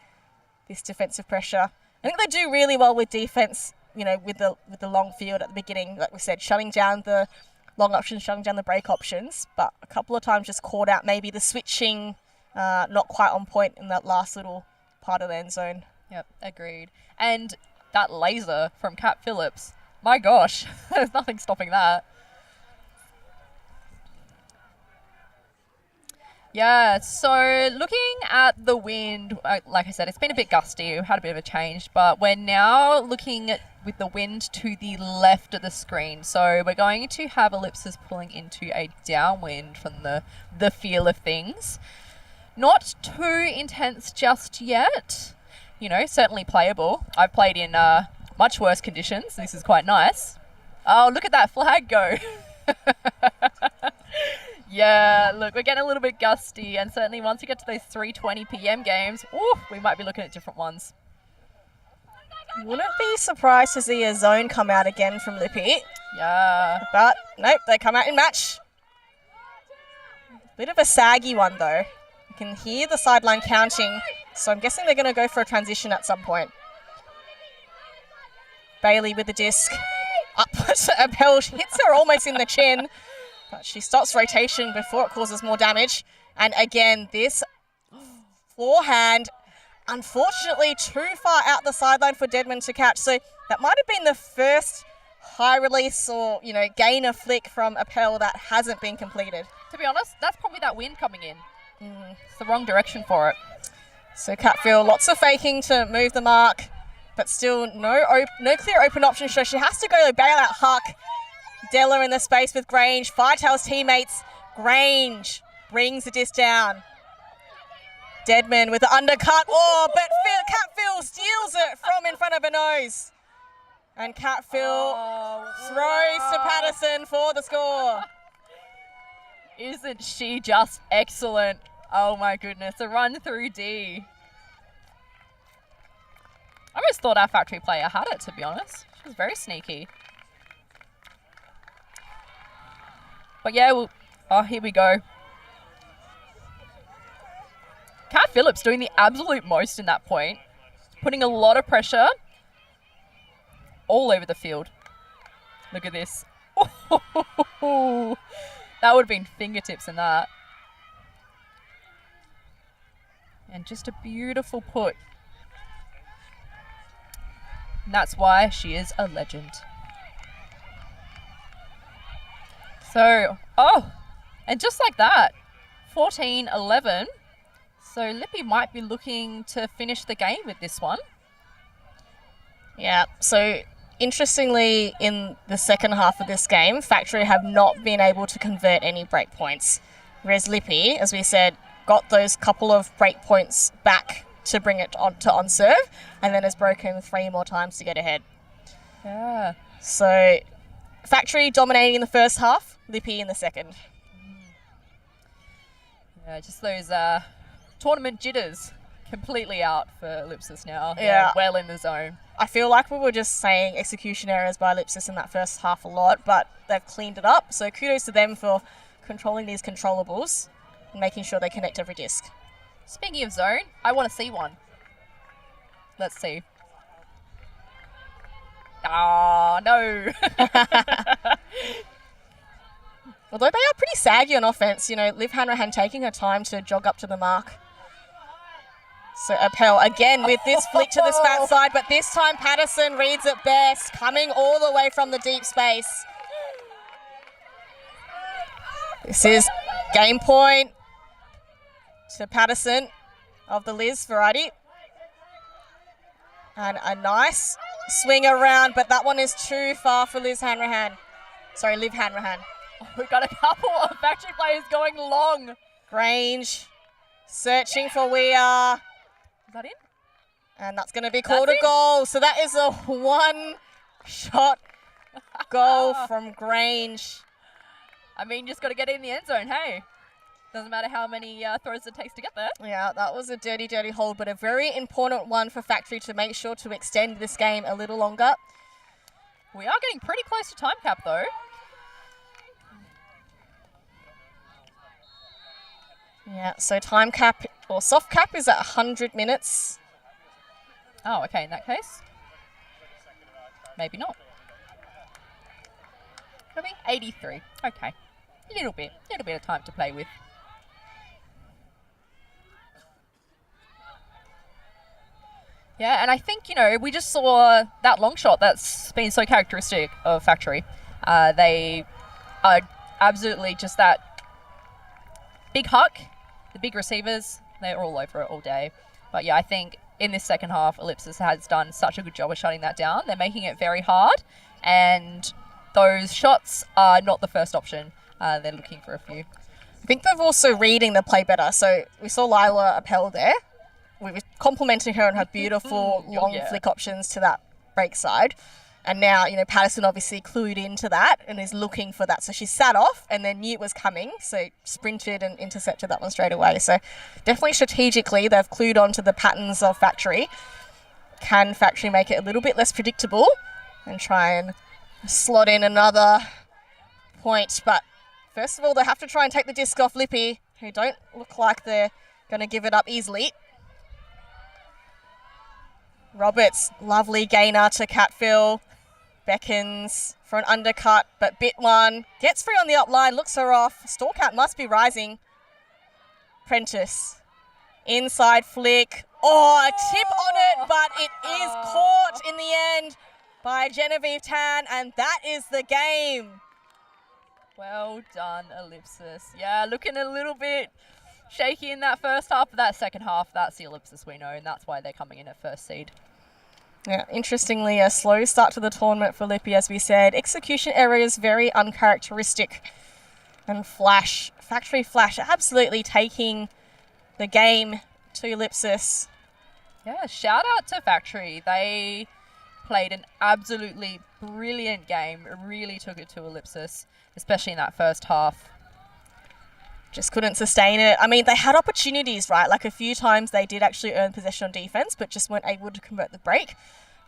Speaker 2: this defensive pressure. I think they do really well with defense, with the long field at the beginning, like we said, shutting down the long options, shutting down the break options, but a couple of times just caught out maybe the switching not quite on point in that last little part of the end zone.
Speaker 3: Yep, agreed. And that laser from Cat Phillips, my gosh, there's nothing stopping that. Yeah, so looking at the wind, like I said, it's been a bit gusty. We've had a bit of a change, but we're now looking at, with the wind to the left of the screen. So we're going to have Ellipsis pulling into a downwind from the feel of things. Not too intense just yet. Certainly playable. I've played in much worse conditions. This is quite nice. Oh, look at that flag go. Yeah, look, we're getting a little bit gusty, and certainly once you get to those 3:20 p.m. games, we might be looking at different ones.
Speaker 2: Wouldn't be surprised to see a zone come out again from Lippy.
Speaker 3: Yeah.
Speaker 2: But, nope, they come out in match. Bit of a saggy one, though. You can hear the sideline counting, so I'm guessing they're going to go for a transition at some point. Bailey with the disc. Up to Appel. She hits her almost in the chin, but she stops rotation before it causes more damage. And again, this forehand, unfortunately too far out the sideline for Deadman to catch. So that might have been the first high release or, gainer flick from Appel that hasn't been completed.
Speaker 3: To be honest, that's probably that wind coming in. It's the wrong direction for it.
Speaker 2: So Catfield, lots of faking to move the mark, but still no clear open option. So she has to go bail out Huck. Della in the space with Grange. Firetail's teammates. Grange brings the disc down. Deadman with the undercut. Oh, but Cat Phil steals it from in front of her nose. And Cat Phil throws to Patterson for the score.
Speaker 3: Isn't she just excellent? Oh my goodness, a run through D. I almost thought our factory player had it, to be honest. She was very sneaky. But yeah, here we go. Kat Phillips doing the absolute most in that point. Putting a lot of pressure all over the field. Look at this. That would have been fingertips in that. And just a beautiful put. And that's why she is a legend. So, and just like that, 14-11. So Lippy might be looking to finish the game with this one.
Speaker 2: Yeah, so interestingly, in the second half of this game, Factory have not been able to convert any break points. Whereas Lippy, as we said, got those couple of break points back to bring it on to on serve, and then has broken 3 more times to get ahead.
Speaker 3: Yeah.
Speaker 2: So Factory dominating in the first half, Lippy in the second.
Speaker 3: Yeah, just those tournament jitters completely out for Ellipsis now.
Speaker 2: Yeah.
Speaker 3: They're well in the zone.
Speaker 2: I feel like we were just saying execution errors by Ellipsis in that first half a lot, but they've cleaned it up. So kudos to them for controlling these controllables and making sure they connect every disc.
Speaker 3: Speaking of zone, I want to see one. Let's see. Ah, no.
Speaker 2: Although they are pretty saggy on offense, Liv Hanrahan taking her time to jog up to the mark. So Appel again with this flick to the fat side, but this time Patterson reads it best, coming all the way from the deep space. This is game point to Patterson of the Liz variety. And a nice swing around, but that one is too far for Liv Hanrahan.
Speaker 3: We've got a couple of factory players going long.
Speaker 2: Grange searching for We Are.
Speaker 3: Is that in?
Speaker 2: And that's going to be called a goal. So that is a one-shot goal from Grange.
Speaker 3: I mean, just got to get in the end zone, hey? Doesn't matter how many throws it takes to get there.
Speaker 2: Yeah, that was a dirty, dirty hold, but a very important one for Factory to make sure to extend this game a little longer.
Speaker 3: We are getting pretty close to time cap, though.
Speaker 2: Yeah, so time cap or soft cap is at 100 minutes.
Speaker 3: Oh, okay, in that case. Maybe not. It'll be 83. Okay. Little bit of time to play with. Yeah, and I think, we just saw that long shot that's been so characteristic of Factory. They are absolutely just that big huck, the big receivers, they're all over it all day. But yeah, I think in this second half, Ellipsis has done such a good job of shutting that down. They're making it very hard, and those shots are not the first option. They're looking for a few.
Speaker 2: I think they're also reading the play better. So we saw Lila Appel there. We were complimenting her on her beautiful long flick options to that break side. And now, Patterson obviously clued into that and is looking for that. So she sat off and then knew it was coming. So sprinted and intercepted that one straight away. So definitely strategically, they've clued onto the patterns of Factory. Can Factory make it a little bit less predictable and try and slot in another point? But first of all, they have to try and take the disc off Lippy, who don't look like they're going to give it up easily. Roberts, lovely gainer to Catfill. Beckons for an undercut, but bit one. Gets free on the up line, looks her off. Storkat must be rising. Prentice. Inside flick. Oh, a tip on it, but it is caught in the end by Genevieve Tan, and that is the game.
Speaker 3: Well done, Ellipsis. Yeah, looking a little bit shaky in that first half, but that second half, that's the Ellipsis we know, and that's why they're coming in at first seed.
Speaker 2: Yeah, interestingly, a slow start to the tournament for Lippy, as we said. Execution errors, very uncharacteristic. And Factory Flash, absolutely taking the game to Ellipsis.
Speaker 3: Yeah, shout out to Factory. They played an absolutely brilliant game. Really took it to Ellipsis, especially in that first half.
Speaker 2: Just couldn't sustain it. I mean, they had opportunities, right? Like a few times they did actually earn possession on defense, but just weren't able to convert the break.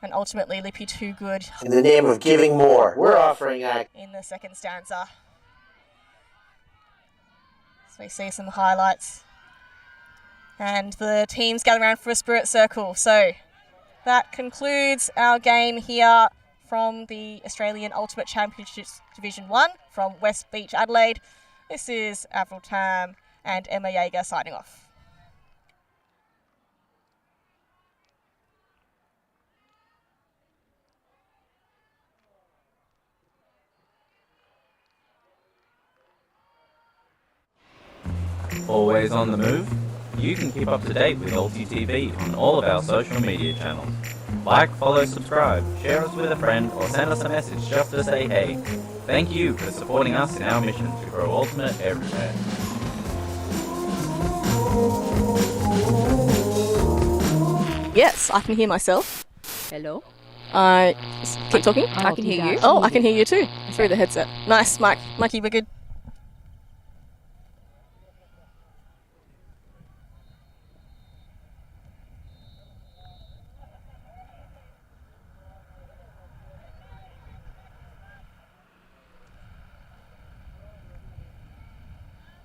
Speaker 2: And ultimately, Lippy too good.
Speaker 5: In the name of giving more, we're offering
Speaker 2: in the second stanza. So we see some highlights. And the teams gather around for a spirit circle. So that concludes our game here from the Australian Ultimate Championships Division 1 from West Beach, Adelaide. This is Avril Tam and Emma Yeager signing off.
Speaker 7: Always on the move? You can keep up to date with ULTI.TV on all of our social media channels. Like, follow, subscribe, share us with a friend, or send us a message just to say hey. Thank you for supporting us in our mission to grow Ultimate everywhere.
Speaker 2: Yes, I can hear myself.
Speaker 3: Hello?
Speaker 2: Keep talking.
Speaker 3: I can hear you.
Speaker 2: Oh, I can hear you too through the headset. Nice, Mike. Mikey, we're good.